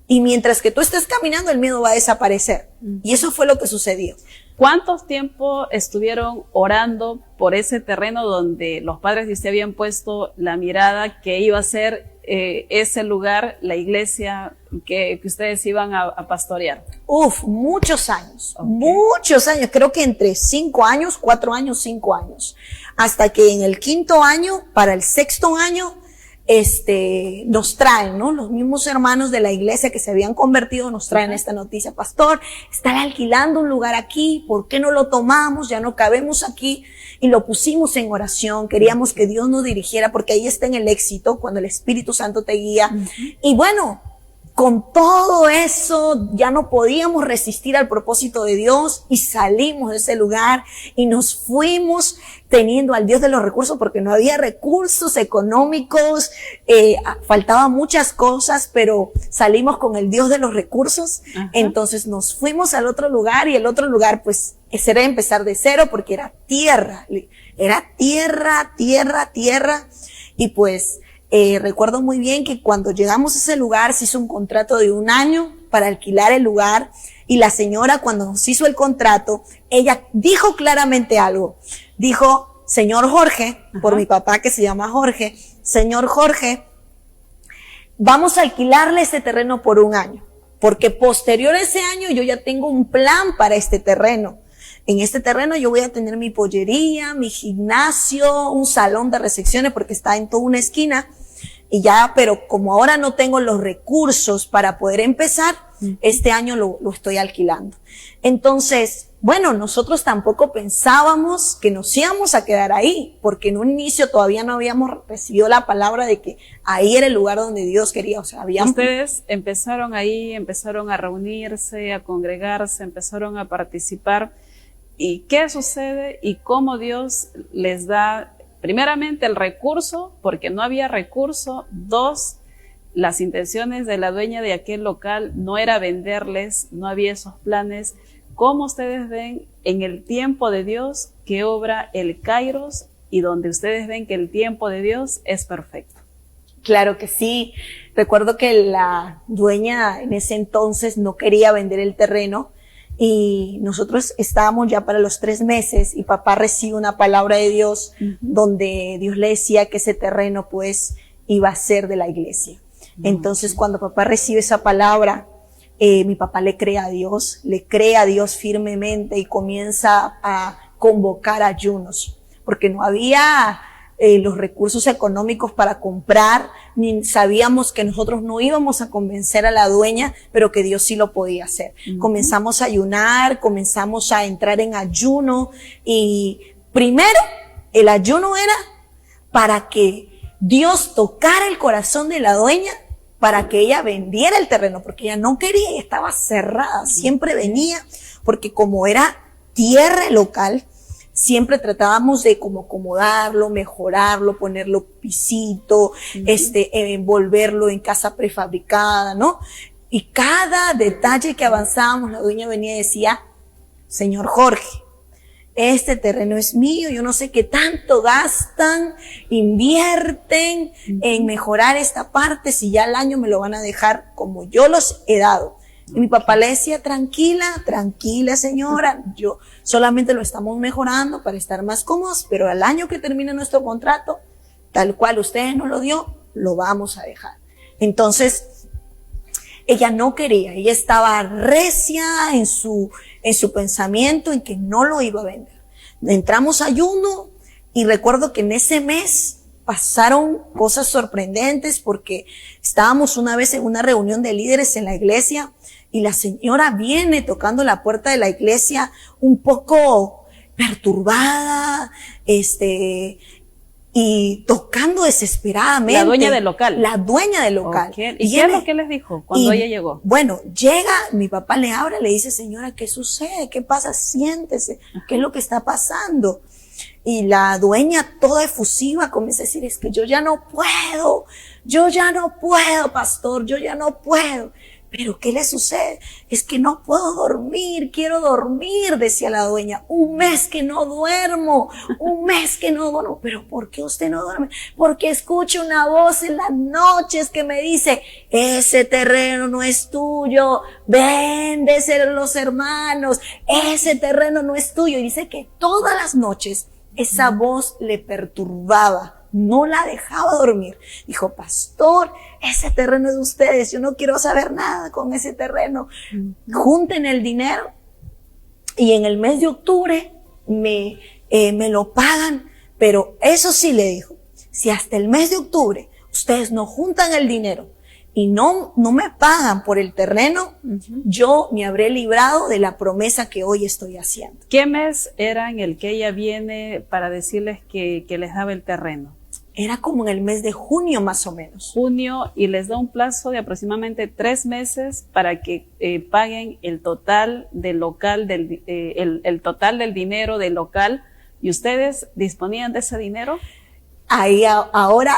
Y mientras que tú estés caminando, el miedo va a desaparecer. Y eso fue lo que sucedió.
¿Cuántos tiempo estuvieron orando por ese terreno donde los padres de usted habían puesto la mirada que iba a ser ese lugar, la iglesia que ustedes iban a pastorear?
Muchos años, muchos años, creo que entre 5 años, 4 años, 5 años, hasta que en el 5º año, para el 6º año, nos traen, ¿no? Los mismos hermanos de la iglesia que se habían convertido nos traen esta noticia: pastor, están alquilando un lugar aquí, ¿por qué no lo tomamos? Ya no cabemos aquí. Y lo pusimos en oración, queríamos que Dios nos dirigiera, porque ahí está en el éxito, cuando el Espíritu Santo te guía. Y bueno, con todo eso ya no podíamos resistir al propósito de Dios y salimos de ese lugar y nos fuimos teniendo al Dios de los recursos, porque no había recursos económicos, faltaban muchas cosas, pero salimos con el Dios de los recursos. Entonces nos fuimos al otro lugar, y el otro lugar pues era empezar de cero, porque era tierra, y pues recuerdo muy bien que cuando llegamos a ese lugar se hizo un contrato de 1 año para alquilar el lugar, y la señora, cuando nos hizo el contrato, ella dijo claramente algo. Dijo: señor Jorge, por mi papá que se llama Jorge, señor Jorge, vamos a alquilarle este terreno por 1 año, porque posterior a ese año yo ya tengo un plan para este terreno. En este terreno yo voy a tener mi pollería, mi gimnasio, un salón de recepciones, porque está en toda una esquina. Y ya, pero como ahora no tengo los recursos para poder empezar, este año lo estoy alquilando. Entonces, bueno, nosotros tampoco pensábamos que nos íbamos a quedar ahí, porque en un inicio todavía no habíamos recibido la palabra de que ahí era el lugar donde Dios quería. O sea,
ustedes empezaron ahí, empezaron a reunirse, a congregarse, empezaron a participar. ¿Y qué sucede? ¿Y cómo Dios les da, primeramente, el recurso? Porque no había recurso. 2, las intenciones de la dueña de aquel local no era venderles, no había esos planes. ¿Cómo ustedes ven en el tiempo de Dios que obra el Kairos, y donde ustedes ven que el tiempo de Dios es perfecto?
Claro que sí. Recuerdo que la dueña en ese entonces no quería vender el terreno, y nosotros estábamos ya para los 3 meses, y papá recibe una palabra de Dios donde Dios le decía que ese terreno pues iba a ser de la iglesia. Entonces cuando papá recibe esa palabra, mi papá le cree a Dios firmemente, y comienza a convocar ayunos, porque no había los recursos económicos para comprar, ni sabíamos que nosotros no íbamos a convencer a la dueña, pero que Dios sí lo podía hacer. Comenzamos a ayunar, comenzamos a entrar en ayuno, y primero el ayuno era para que Dios tocara el corazón de la dueña, para que ella vendiera el terreno, porque ella no quería, ella estaba cerrada, siempre venía, porque como era tierra local, siempre tratábamos de como acomodarlo, mejorarlo, ponerlo pisito, envolverlo en casa prefabricada, ¿no? Y cada detalle que avanzábamos, la dueña venía y decía: señor Jorge, este terreno es mío, yo no sé qué tanto gastan, invierten en mejorar esta parte, si ya al año me lo van a dejar como yo los he dado. Y mi papá le decía, tranquila señora, yo solamente lo estamos mejorando para estar más cómodos, pero al año que termine nuestro contrato, tal cual usted nos lo dio, lo vamos a dejar. Entonces, ella no quería, ella estaba recia en su pensamiento en que no lo iba a vender. Entramos a ayuno y recuerdo que en ese mes pasaron cosas sorprendentes porque estábamos una vez en una reunión de líderes en la iglesia y la señora viene tocando la puerta de la iglesia un poco perturbada, y tocando desesperadamente.
La dueña del local.
La dueña del local.
Okay. ¿Y qué es lo que les dijo cuando ella llegó?
Bueno, llega, mi papá le abre, le dice, señora, ¿qué sucede? ¿Qué pasa? Siéntese. ¿Qué es lo que está pasando? Y la dueña toda efusiva comienza a decir, es que yo ya no puedo, pastor, yo ya no puedo. ¿Pero qué le sucede? Es que no puedo dormir, quiero dormir, decía la dueña. Un mes que no duermo. ¿Pero por qué usted no duerme? Porque escucho una voz en las noches que me dice, ese terreno no es tuyo, véndeselo a los hermanos, ese terreno no es tuyo. Y dice que todas las noches esa voz le perturbaba. No la dejaba dormir. Dijo, pastor, ese terreno es de ustedes, yo no quiero saber nada con ese terreno. Junten el dinero y en el mes de octubre me lo pagan, pero eso sí le dijo, si hasta el mes de octubre ustedes no juntan el dinero y no me pagan por el terreno, yo me habré librado de la promesa que hoy estoy haciendo.
¿Qué mes era en el que ella viene para decirles que les daba el terreno?
Era como en el mes de junio más o menos.
Junio, y les da un plazo de aproximadamente 3 meses para que paguen el total del local, el total del dinero del local. ¿Y ustedes disponían de ese dinero?
Ahí ahora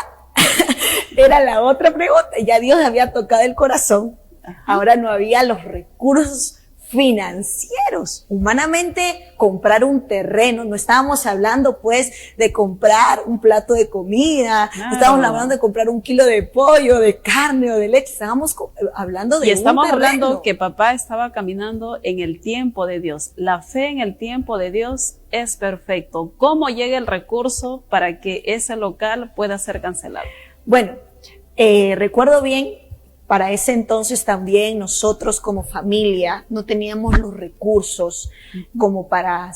era la otra pregunta. Ya Dios había tocado el corazón. Ajá. Ahora no había los recursos financieros. Humanamente, comprar un terreno, no estábamos hablando pues de comprar un plato de comida, no estábamos hablando de comprar 1 kilo de pollo, de carne o de leche, estábamos hablando de un terreno. Y
estamos hablando que papá estaba caminando en el tiempo de Dios. La fe en el tiempo de Dios es perfecto. ¿Cómo llega el recurso para que ese local pueda ser cancelado?
Bueno, recuerdo bien, para ese entonces también nosotros como familia no teníamos los recursos como para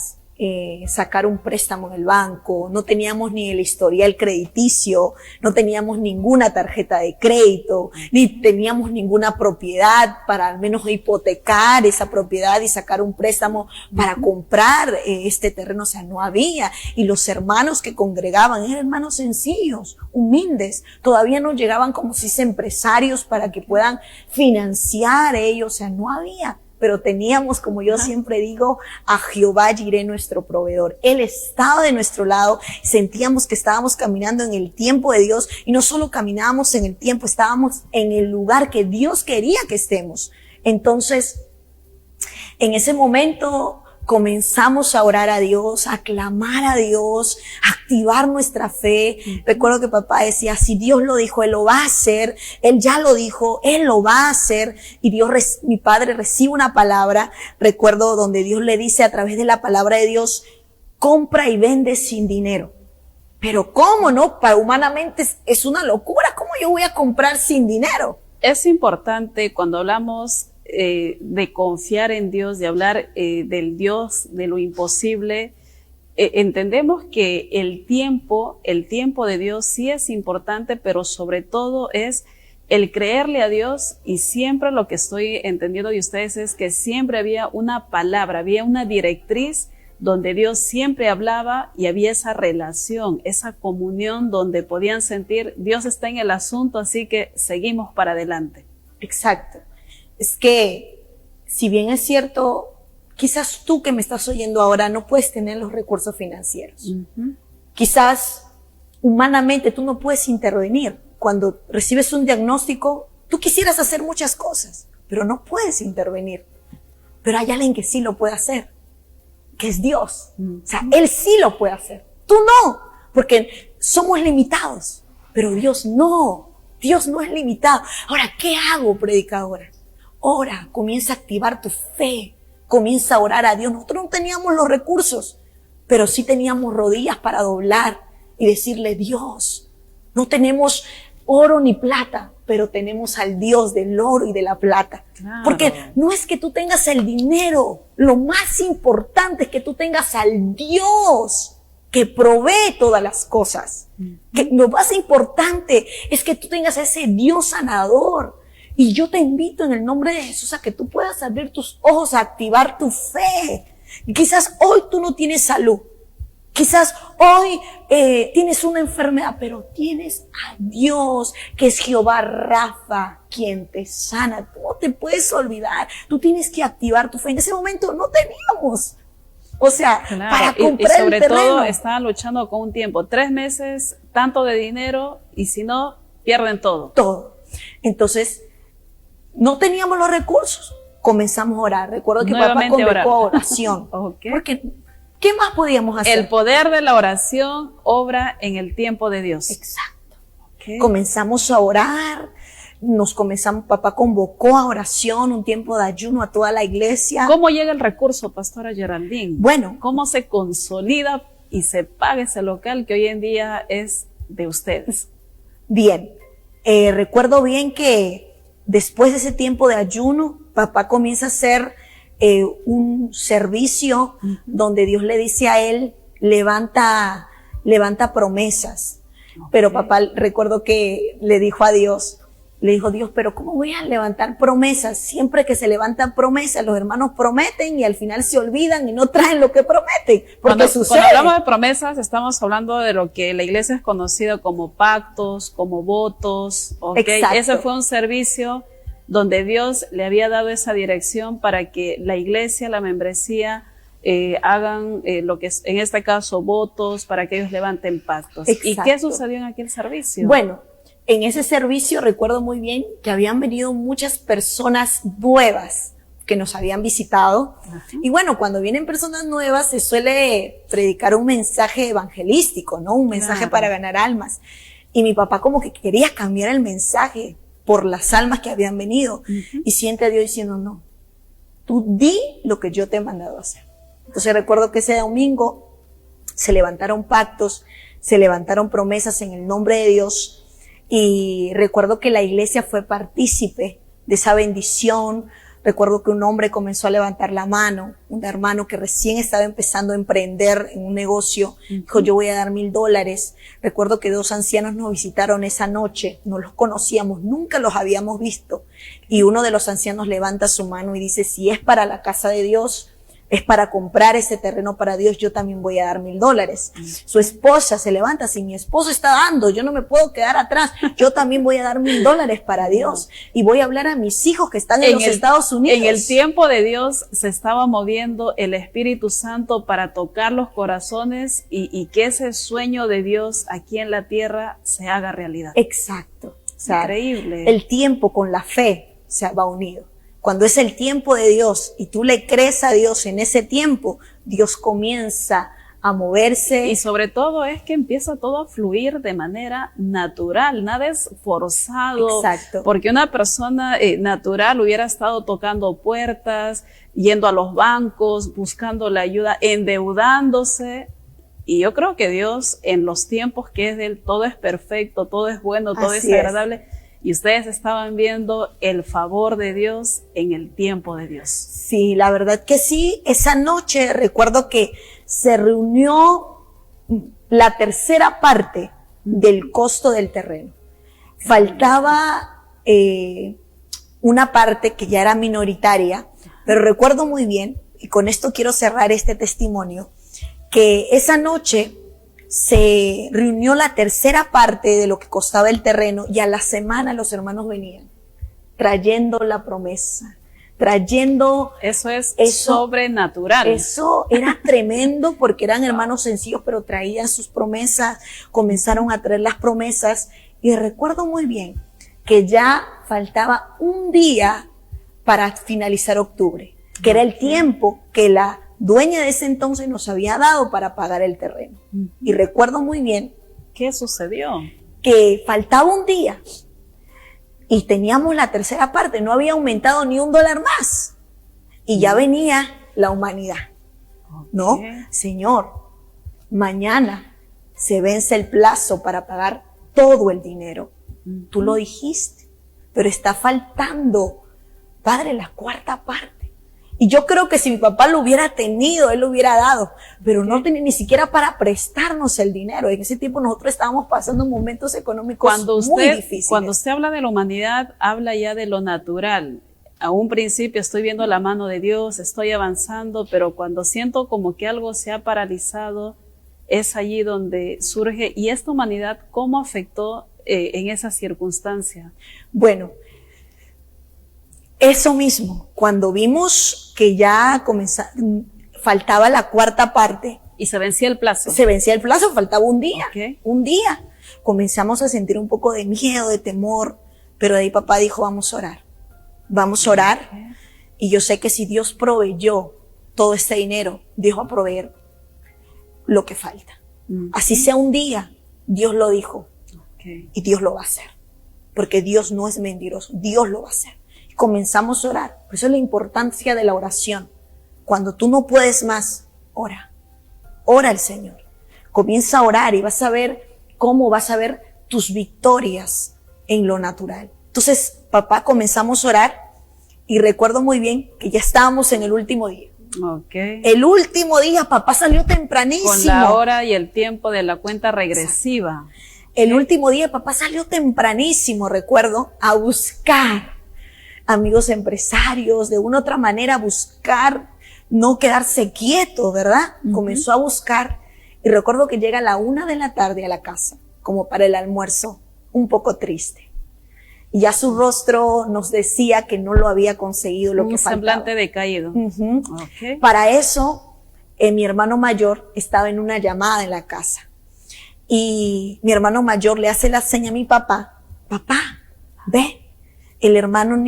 sacar un préstamo en el banco, no teníamos ni el historial crediticio, no teníamos ninguna tarjeta de crédito, ni teníamos ninguna propiedad para al menos hipotecar esa propiedad y sacar un préstamo para comprar este terreno, o sea, no había. Y los hermanos que congregaban eran hermanos sencillos, humildes, todavía no llegaban como si fuesen empresarios para que puedan financiar ellos, o sea, no había. Pero teníamos, como yo siempre digo, a Jehová Jireh, nuestro proveedor. Él estaba de nuestro lado, sentíamos que estábamos caminando en el tiempo de Dios, y no solo caminábamos en el tiempo, estábamos en el lugar que Dios quería que estemos. Entonces, en ese momento comenzamos a orar a Dios, a clamar a Dios, a activar nuestra fe. Recuerdo que papá decía, si Dios lo dijo, Él lo va a hacer. Él ya lo dijo, Él lo va a hacer. Y mi padre recibe una palabra, recuerdo, donde Dios le dice a través de la palabra de Dios, compra y vende sin dinero. Pero ¿cómo no? Para humanamente es una locura. ¿Cómo yo voy a comprar sin dinero?
Es importante cuando hablamos de confiar en Dios, de hablar del Dios, de lo imposible, entendemos que el tiempo de Dios sí es importante, pero sobre todo es el creerle a Dios. Y siempre lo que estoy entendiendo de ustedes es que siempre había una palabra, había una directriz donde Dios siempre hablaba y había esa relación, esa comunión donde podían sentir Dios está en el asunto, así que seguimos para adelante.
Exacto. Es que, si bien es cierto, quizás tú que me estás oyendo ahora no puedes tener los recursos financieros. Quizás humanamente tú no puedes intervenir. Cuando recibes un diagnóstico, tú quisieras hacer muchas cosas, pero no puedes intervenir. Pero hay alguien que sí lo puede hacer, que es Dios. O sea, Él sí lo puede hacer. Tú no, porque somos limitados, pero Dios no. Dios no es limitado. Ahora, ¿qué hago, predicadora? Ora, comienza a activar tu fe, comienza a orar a Dios. Nosotros no teníamos los recursos, pero sí teníamos rodillas para doblar y decirle, Dios, no tenemos oro ni plata, pero tenemos al Dios del oro y de la plata. Claro. Porque no es que tú tengas el dinero, lo más importante es que tú tengas al Dios que provee todas las cosas. Que lo más importante es que tú tengas a ese Dios sanador. Y yo te invito en el nombre de Jesús a que tú puedas abrir tus ojos, a activar tu fe. Y quizás hoy tú no tienes salud. Quizás hoy tienes una enfermedad, pero tienes a Dios, que es Jehová Rafa, quien te sana. Tú no te puedes olvidar. Tú tienes que activar tu fe. En ese momento no teníamos. O sea, claro, para comprar
y sobre
el terreno.
todo estaban luchando con un tiempo, 3 meses, tanto de dinero, y si no, pierden todo.
Todo. Entonces, no teníamos los recursos. Comenzamos a orar. Recuerdo que papá convocó oración.
Okay.
Porque, ¿qué más podíamos hacer?
El poder de la oración obra en el tiempo de Dios.
Exacto. Okay. Comenzamos a orar. Papá convocó a oración, un tiempo de ayuno a toda la iglesia.
¿Cómo llega el recurso, pastora Geraldine?
Bueno.
¿Cómo se consolida y se paga ese local que hoy en día es de ustedes?
Bien. Recuerdo bien que después de ese tiempo de ayuno, papá comienza a hacer un servicio donde Dios le dice a él, levanta promesas. Okay. Pero papá, recuerdo que le dijo, Dios, pero ¿cómo voy a levantar promesas? Siempre que se levantan promesas, los hermanos prometen y al final se olvidan y no traen lo que prometen. Porque
cuando hablamos de promesas, estamos hablando de lo que la iglesia es conocido como pactos, como votos. ¿Okay? Ese fue un servicio donde Dios le había dado esa dirección para que la iglesia, la membresía, hagan lo que es, en este caso, votos, para que ellos levanten pactos. Exacto. ¿Y qué sucedió en aquel servicio?
Bueno, en ese servicio recuerdo muy bien que habían venido muchas personas nuevas que nos habían visitado. Ajá. Y bueno, cuando vienen personas nuevas se suele predicar un mensaje evangelístico, ¿no? Un mensaje para ganar almas. Y mi papá como que quería cambiar el mensaje por las almas que habían venido. Y siente a Dios diciendo, no, tú di lo que yo te he mandado a hacer. Entonces recuerdo que ese domingo se levantaron pactos, se levantaron promesas en el nombre de Dios. Y recuerdo que la iglesia fue partícipe de esa bendición. Recuerdo que un hombre comenzó a levantar la mano, un hermano que recién estaba empezando a emprender en un negocio, dijo, yo voy a dar $1,000. Recuerdo que 2 ancianos nos visitaron esa noche, no los conocíamos, nunca los habíamos visto. Y uno de los ancianos levanta su mano y dice, si es para la casa de Dios, es para comprar ese terreno para Dios, yo también voy a dar $1,000. Su esposa se levanta, si mi esposo está dando, yo no me puedo quedar atrás, yo también voy a dar $1,000 para Dios. Y voy a hablar a mis hijos que están en los Estados Unidos.
En el tiempo de Dios se estaba moviendo el Espíritu Santo para tocar los corazones y que ese sueño de Dios aquí en la tierra se haga realidad.
Exacto. O sea,
increíble.
El tiempo con la fe se va unido. Cuando es el tiempo de Dios y tú le crees a Dios en ese tiempo, Dios comienza a moverse.
Y sobre todo es que empieza todo a fluir de manera natural, nada es forzado.
Exacto.
Porque una persona natural hubiera estado tocando puertas, yendo a los bancos, buscando la ayuda, endeudándose. Y yo creo que Dios, en los tiempos que es de Él, todo es perfecto, todo es bueno, todo es agradable. Y ustedes estaban viendo el favor de Dios en el tiempo de Dios.
Sí, la verdad que sí. Esa noche recuerdo que se reunió la tercera parte del costo del terreno. Faltaba una parte que ya era minoritaria, pero recuerdo muy bien, y con esto quiero cerrar este testimonio, que esa noche se reunió la tercera parte de lo que costaba el terreno y a la semana los hermanos venían trayendo la promesa, trayendo...
Eso es sobrenatural.
Eso era tremendo porque eran hermanos sencillos, pero traían sus promesas, comenzaron a traer las promesas y recuerdo muy bien que ya faltaba un día para finalizar octubre, que era el tiempo que la dueña de ese entonces nos había dado para pagar el terreno. Y recuerdo muy bien.
¿Qué sucedió?
Que faltaba un día y teníamos la tercera parte, no había aumentado ni $1 más. Y ya venía la humanidad. No, Señor, mañana se vence el plazo para pagar todo el dinero. Tú lo dijiste, pero está faltando, Padre, la cuarta parte. Y yo creo que si mi papá lo hubiera tenido, él lo hubiera dado, pero no tenía ni siquiera para prestarnos el dinero. En ese tiempo nosotros estábamos pasando momentos económicos muy difíciles.
Cuando usted habla de la humanidad, habla ya de lo natural. A un principio estoy viendo la mano de Dios, estoy avanzando, pero cuando siento como que algo se ha paralizado, es allí donde surge. ¿Y esta humanidad cómo afectó en esa circunstancia?
Bueno, eso mismo, cuando vimos que ya faltaba la cuarta parte.
Y se vencía el plazo.
Se vencía el plazo, faltaba un día.
Okay.
Un día. Comenzamos a sentir un poco de miedo, de temor, pero de ahí papá dijo, vamos a orar. Vamos a orar.
Okay.
Y yo sé que si Dios proveyó todo este dinero, Dios va a proveer lo que falta. Así sea un día, Dios lo dijo.
Okay.
Y Dios lo va a hacer. Porque Dios no es mentiroso, Dios lo va a hacer. Y comenzamos a orar. Por eso es la importancia de la oración. Cuando tú no puedes más, ora. Ora al Señor. Comienza a orar y vas a ver cómo vas a ver tus victorias en lo natural. Entonces, papá, comenzamos a orar y recuerdo muy bien que ya estábamos en el último día.
Okay.
El último día, papá salió tempranísimo.
Con la hora y el tiempo de la cuenta regresiva.
El último día, papá salió tempranísimo, recuerdo, a buscar amigos empresarios, de una u otra manera buscar, no quedarse quieto, ¿verdad? Comenzó a buscar y recuerdo que llega a la 1 de la tarde a la casa, como para el almuerzo, un poco triste. Y ya su rostro nos decía que no lo había conseguido lo que faltaba.
Un semblante decaído. Okay.
Para eso, mi hermano mayor estaba en una llamada en la casa. Y mi hermano mayor le hace la seña a mi papá. Papá, ve, el hermano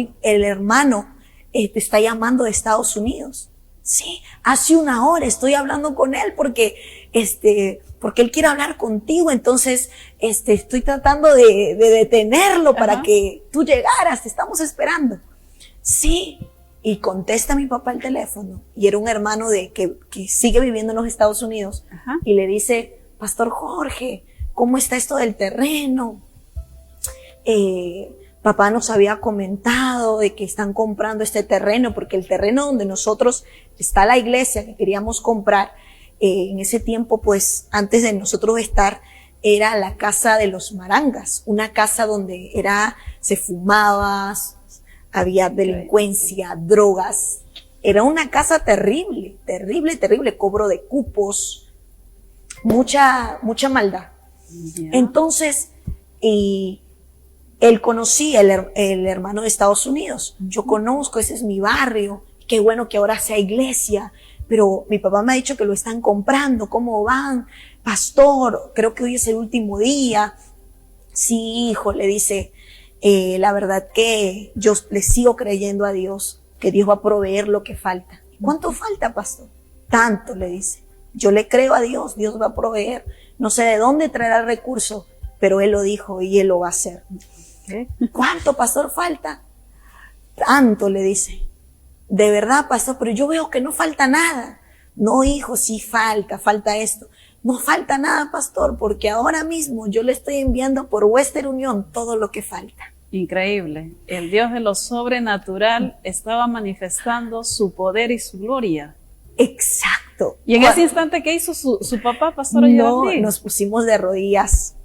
te está llamando de Estados Unidos. Sí, hace 1 hora estoy hablando con él porque él quiere hablar contigo, entonces, estoy tratando de detenerlo para que tú llegaras, te estamos esperando. Sí, y contesta mi papá el teléfono, y era un hermano que sigue viviendo en los Estados Unidos, y le dice, Pastor Jorge, ¿cómo está esto del terreno? Papá nos había comentado de que están comprando este terreno, porque el terreno donde nosotros está la iglesia que queríamos comprar, en ese tiempo, pues, antes de nosotros estar, era la casa de los Marangas, una casa donde se fumaba, había delincuencia, drogas. Era una casa terrible, terrible, terrible, cobro de cupos, mucha maldad. Yeah. Entonces, él conocía el hermano de Estados Unidos. Yo conozco, ese es mi barrio. Qué bueno que ahora sea iglesia. Pero mi papá me ha dicho que lo están comprando. ¿Cómo van? Pastor, creo que hoy es el último día. Sí, hijo, le dice, la verdad que yo le sigo creyendo a Dios, que Dios va a proveer lo que falta. ¿Cuánto falta, pastor? Tanto, le dice. Yo le creo a Dios, Dios va a proveer. No sé de dónde traerá el recurso, pero Él lo dijo y Él lo va a hacer. ¿Okay? ¿Cuánto, pastor, falta? Tanto, le dice. De verdad, pastor, pero yo veo que no falta nada. No, hijo, sí falta esto. No falta nada, pastor, porque ahora mismo yo le estoy enviando por Western Union todo lo que falta.
Increíble. El Dios de lo sobrenatural estaba manifestando su poder y su gloria.
Exacto.
Y en ese instante, ¿qué hizo su papá, pastor?
No, nos pusimos de rodillas.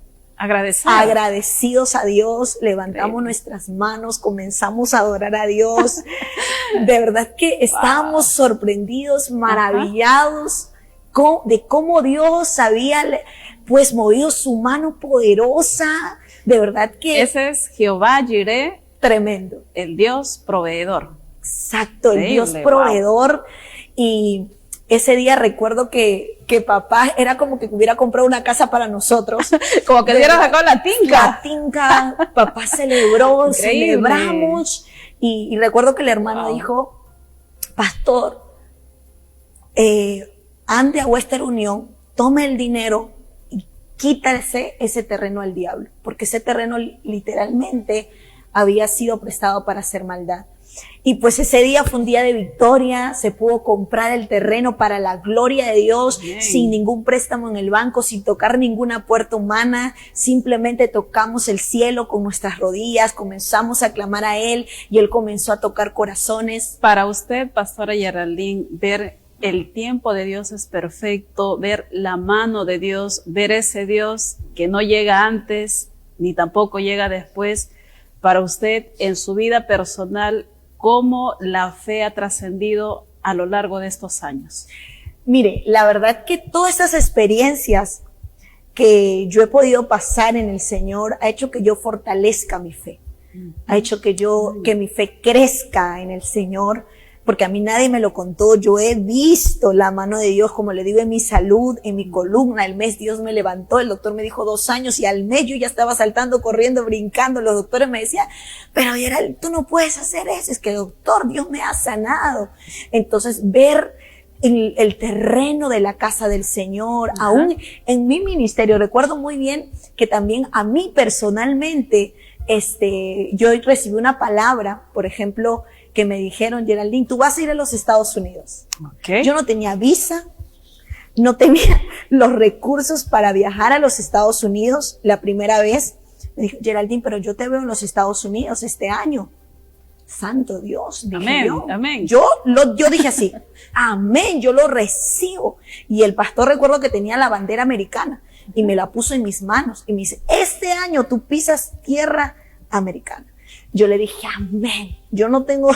Agradecidos a Dios, levantamos nuestras manos, comenzamos a adorar a Dios. De verdad que estábamos sorprendidos, maravillados de cómo Dios había pues movido su mano poderosa. De verdad que
ese es Jehová Jireh,
tremendo.
El Dios proveedor.
Exacto, el Dios proveedor. Y ese día recuerdo que papá era como que hubiera comprado una casa para nosotros.
Como que hubiera sacado la tinca.
La tinca, papá celebró, celebramos. Y recuerdo que el hermano dijo, pastor, ande a Western Union, tome el dinero y quítase ese terreno al diablo, porque ese terreno literalmente había sido prestado para hacer maldad. Y pues ese día fue un día de victoria, se pudo comprar el terreno para la gloria de Dios, bien, sin ningún préstamo en el banco, sin tocar ninguna puerta humana, simplemente tocamos el cielo con nuestras rodillas, comenzamos a clamar a Él y Él comenzó a tocar corazones.
Para usted, Pastora Geraldine, ver el tiempo de Dios es perfecto, ver la mano de Dios, ver ese Dios que no llega antes ni tampoco llega después. Para usted, en su vida personal, ¿cómo la fe ha trascendido a lo largo de estos años?
Mire, la verdad que todas estas experiencias que yo he podido pasar en el Señor ha hecho que yo fortalezca mi fe. Ha hecho que mi fe crezca en el Señor, porque a mí nadie me lo contó. Yo he visto la mano de Dios, como le digo, en mi salud, en mi columna. El mes Dios me levantó, el doctor me dijo 2 años y al mes yo ya estaba saltando, corriendo, brincando. Los doctores me decían, pero Gerald, tú no puedes hacer eso. Es que doctor, Dios me ha sanado. Entonces ver el terreno de la casa del Señor, aún en mi ministerio, recuerdo muy bien que también a mí personalmente, yo recibí una palabra, por ejemplo, que me dijeron, Geraldine, tú vas a ir a los Estados Unidos. Okay. Yo no tenía visa, no tenía los recursos para viajar a los Estados Unidos la primera vez. Me dijo, Geraldine, pero yo te veo en los Estados Unidos este año. Santo Dios, dije
amén,
yo.
Amén.
Yo dije así, amén, yo lo recibo. Y el pastor, recuerdo que tenía la bandera americana y me la puso en mis manos y me dice, este año tú pisas tierra americana. Yo le dije, amén, yo no tengo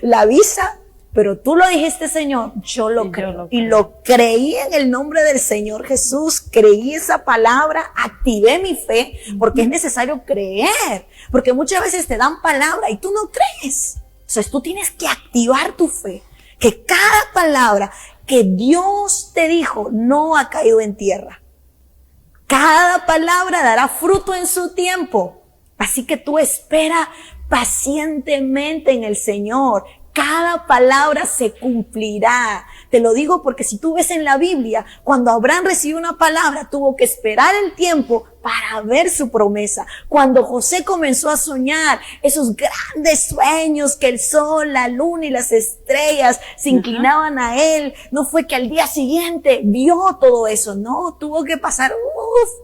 la visa, pero tú lo dijiste, Señor, yo lo creo. Y lo creí en el nombre del Señor Jesús, creí esa palabra, activé mi fe, porque es necesario creer, porque muchas veces te dan palabra y tú no crees. Entonces tú tienes que activar tu fe, que cada palabra que Dios te dijo no ha caído en tierra. Cada palabra dará fruto en su tiempo. Así que tú espera pacientemente en el Señor. Cada palabra se cumplirá. Te lo digo porque si tú ves en la Biblia, cuando Abraham recibió una palabra, tuvo que esperar el tiempo para ver su promesa. Cuando José comenzó a soñar esos grandes sueños que el sol, la luna y las estrellas se inclinaban a él, no fue que al día siguiente vio todo eso. No, tuvo que pasar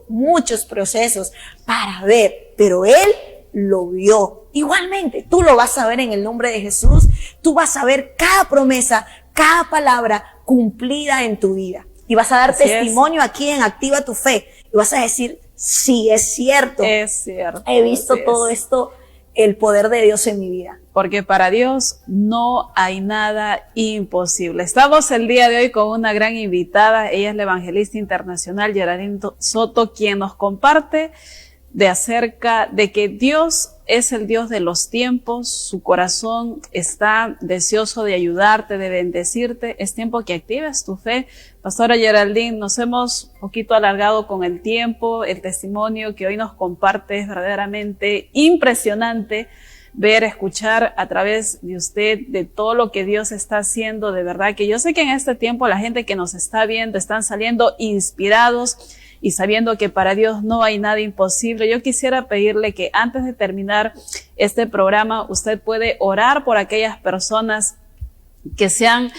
muchos procesos para ver, pero él lo vio. Igualmente, tú lo vas a ver en el nombre de Jesús. Tú vas a ver cada promesa, cada palabra cumplida en tu vida. Y vas a dar testimonio aquí en Activa tu Fe. Y vas a decir, sí, es cierto.
Es cierto.
He visto todo esto, el poder de Dios en mi vida.
Porque para Dios no hay nada imposible. Estamos el día de hoy con una gran invitada. Ella es la evangelista internacional Geraldine Soto, quien nos comparte acerca de que Dios es el Dios de los tiempos. Su corazón está deseoso de ayudarte, de bendecirte. Es tiempo que actives tu fe. Pastora Geraldine, nos hemos un poquito alargado con el tiempo. El testimonio que hoy nos comparte es verdaderamente impresionante. Ver, escuchar a través de usted de todo lo que Dios está haciendo. De verdad que yo sé que en este tiempo la gente que nos está viendo están saliendo inspirados y sabiendo que para Dios no hay nada imposible. Yo quisiera pedirle que antes de terminar este programa, usted puede orar por aquellas personas que se han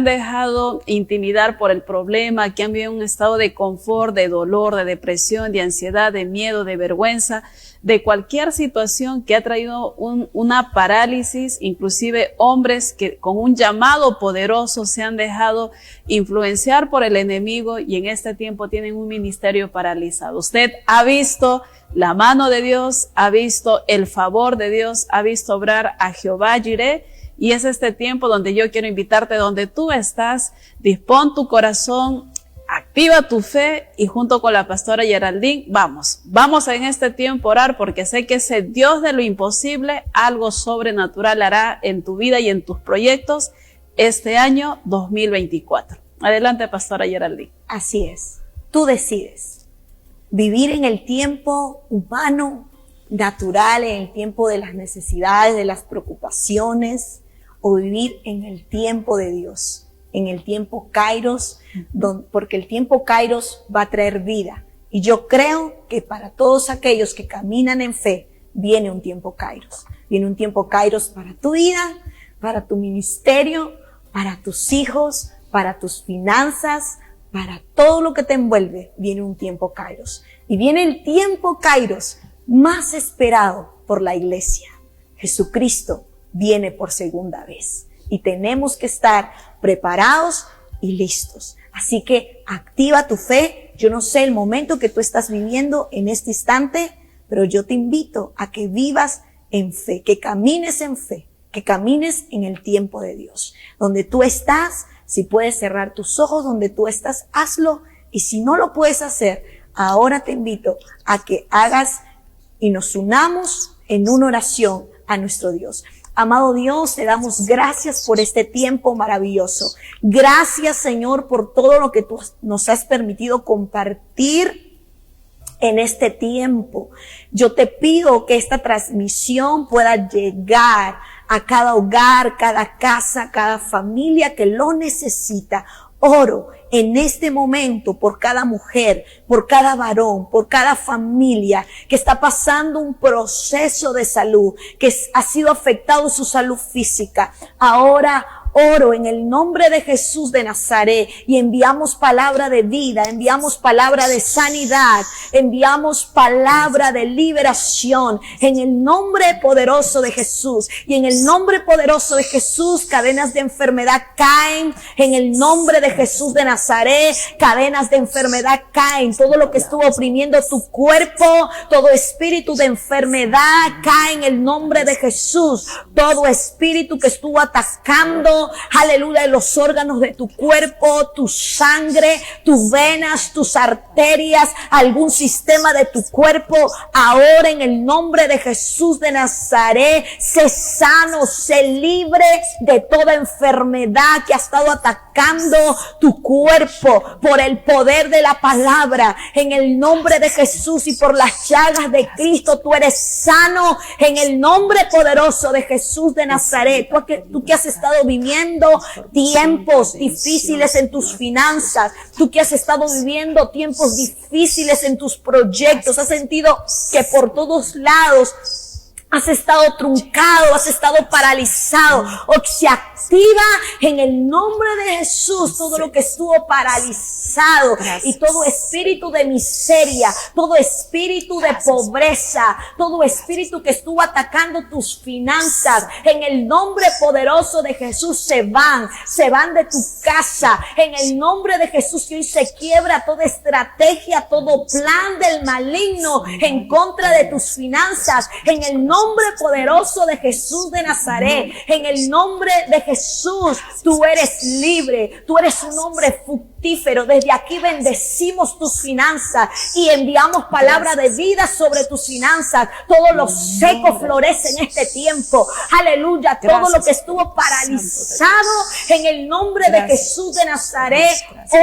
dejado intimidar por el problema, que han vivido un estado de confort, de dolor, de depresión, de ansiedad, de miedo, de vergüenza, de cualquier situación que ha traído una parálisis, inclusive hombres que con un llamado poderoso se han dejado influenciar por el enemigo y en este tiempo tienen un ministerio paralizado. Usted ha visto la mano de Dios, ha visto el favor de Dios, ha visto obrar a Jehová Jireh. Y es este tiempo donde yo quiero invitarte, donde tú estás, dispón tu corazón, activa tu fe y junto con la pastora Geraldine, vamos en este tiempo a orar porque sé que ese Dios de lo imposible, algo sobrenatural hará en tu vida y en tus proyectos este año 2024. Adelante, pastora Geraldine.
Así es. Tú decides vivir en el tiempo humano, natural, en el tiempo de las necesidades, de las preocupaciones, o vivir en el tiempo de Dios, en el tiempo Kairos, porque el tiempo Kairos va a traer vida. Y yo creo que para todos aquellos que caminan en fe, viene un tiempo Kairos. Viene un tiempo Kairos para tu vida, para tu ministerio, para tus hijos, para tus finanzas, para todo lo que te envuelve. Viene un tiempo Kairos. Y viene el tiempo Kairos más esperado por la iglesia. Jesucristo viene por segunda vez. Y tenemos que estar preparados y listos. Así que activa tu fe. Yo no sé el momento que tú estás viviendo en este instante, pero yo te invito a que vivas en fe, que camines en fe, que camines en el tiempo de Dios. Donde tú estás, si puedes cerrar tus ojos, donde tú estás, hazlo. Y si no lo puedes hacer, ahora te invito a que hagas y nos unamos en una oración a nuestro Dios. Amado Dios, te damos gracias por este tiempo maravilloso. Gracias, Señor, por todo lo que tú nos has permitido compartir en este tiempo. Yo te pido que esta transmisión pueda llegar a cada hogar, cada casa, cada familia que lo necesita. Oro en este momento por cada mujer, por cada varón, por cada familia que está pasando un proceso de salud, que ha sido afectado su salud física. Ahora oro en el nombre de Jesús de Nazaret y enviamos palabra de vida, enviamos palabra de sanidad, enviamos palabra de liberación en el nombre poderoso de Jesús. Y en el nombre poderoso de Jesús, cadenas de enfermedad caen. En el nombre de Jesús de Nazaret, cadenas de enfermedad caen. Todo lo que estuvo oprimiendo tu cuerpo, todo espíritu de enfermedad cae en el nombre de Jesús. Todo espíritu que estuvo atacando, aleluya, los órganos de tu cuerpo, tu sangre, tus venas, tus arterias, algún sistema de tu cuerpo, ahora en el nombre de Jesús de Nazaret, sé sano, sé libre de toda enfermedad que ha estado atacando tu cuerpo por el poder de la palabra. En el nombre de Jesús y por las llagas de Cristo, tú eres sano en el nombre poderoso de Jesús de Nazaret. Tú que has estado viviendo tiempos difíciles en tus finanzas, tú que has estado viviendo tiempos difíciles en tus proyectos, has sentido que por todos lados has estado truncado, has estado paralizado, o se activa en el nombre de Jesús todo lo que estuvo paralizado. Gracias. Y todo espíritu de miseria, todo espíritu de pobreza, todo espíritu que estuvo atacando tus finanzas, en el nombre poderoso de Jesús se van de tu casa, en el nombre de Jesús. Y hoy se quiebra toda estrategia, todo plan del maligno en contra de tus finanzas, en el nombre poderoso de Jesús de Nazaret. En el nombre de Jesús, tú eres libre, tú eres un hombre fructífero. Desde aquí bendecimos tus finanzas y enviamos palabra de vida sobre tus finanzas. Todo lo seco florece en este tiempo. Aleluya. Todo lo que estuvo paralizado, en el nombre de Jesús de Nazaret,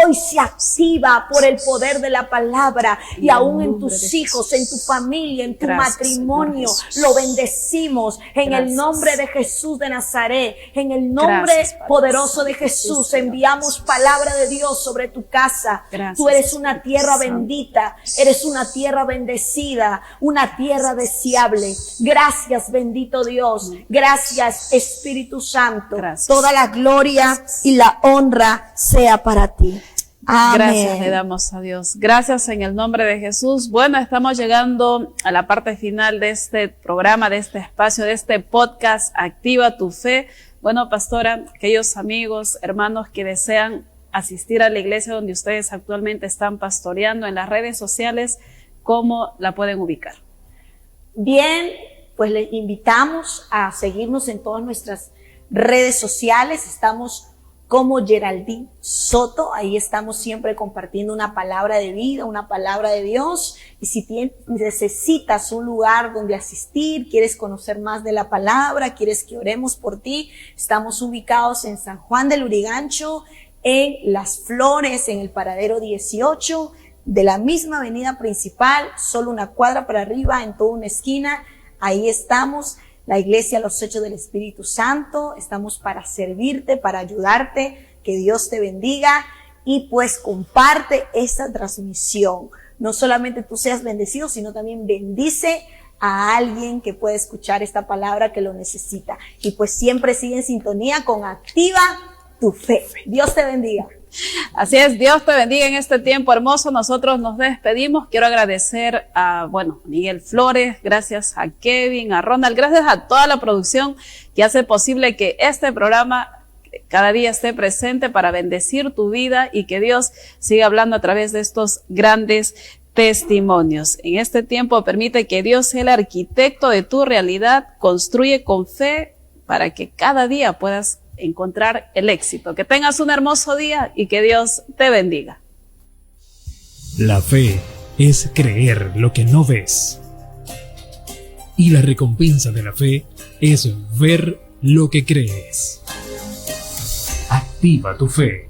hoy se activa por el poder de la palabra. Y aún en tus hijos, en tu familia, en tu matrimonio, lo bendecimos en el nombre de Jesús de Nazaret. En el nombre poderoso de Jesús enviamos palabra de Dios sobre tu casa. Tú eres una tierra bendita, eres una tierra bendecida, una tierra deseable. Gracias, bendito Dios. Gracias, Espíritu Santo. Toda la gloria y la honra sea para ti. Amén.
Gracias le damos a Dios. Gracias en el nombre de Jesús. Bueno, estamos llegando a la parte final de este programa, de este espacio, de este podcast, Activa tu Fe. Bueno, pastora, aquellos amigos, hermanos que desean asistir a la iglesia donde ustedes actualmente están pastoreando, en las redes sociales, ¿cómo la pueden ubicar?
Bien, pues les invitamos a seguirnos en todas nuestras redes sociales. Estamos como Geraldine Soto, ahí estamos siempre compartiendo una palabra de vida, una palabra de Dios. Y si necesitas un lugar donde asistir, quieres conocer más de la palabra, quieres que oremos por ti, estamos ubicados en San Juan del Lurigancho, en Las Flores, en el paradero 18 de la misma avenida principal, solo una cuadra para arriba, en toda una esquina. Ahí estamos. La iglesia Los Hechos del Espíritu Santo, estamos para servirte, para ayudarte. Que Dios te bendiga y pues comparte esta transmisión. No solamente tú seas bendecido, sino también bendice a alguien que puede escuchar esta palabra que lo necesita. Y pues siempre sigue en sintonía con Activa tu Fe. Dios te bendiga.
Así es, Dios te bendiga en este tiempo hermoso. Nosotros nos despedimos. Quiero agradecer a, Miguel Flores, gracias a Kevin, a Ronald, gracias a toda la producción que hace posible que este programa cada día esté presente para bendecir tu vida y que Dios siga hablando a través de estos grandes testimonios. En este tiempo permite que Dios sea el arquitecto de tu realidad, construye con fe para que cada día puedas encontrar el éxito. Que tengas un hermoso día y que Dios te bendiga.
La fe es creer lo que no ves. Y la recompensa de la fe es ver lo que crees. Activa tu fe.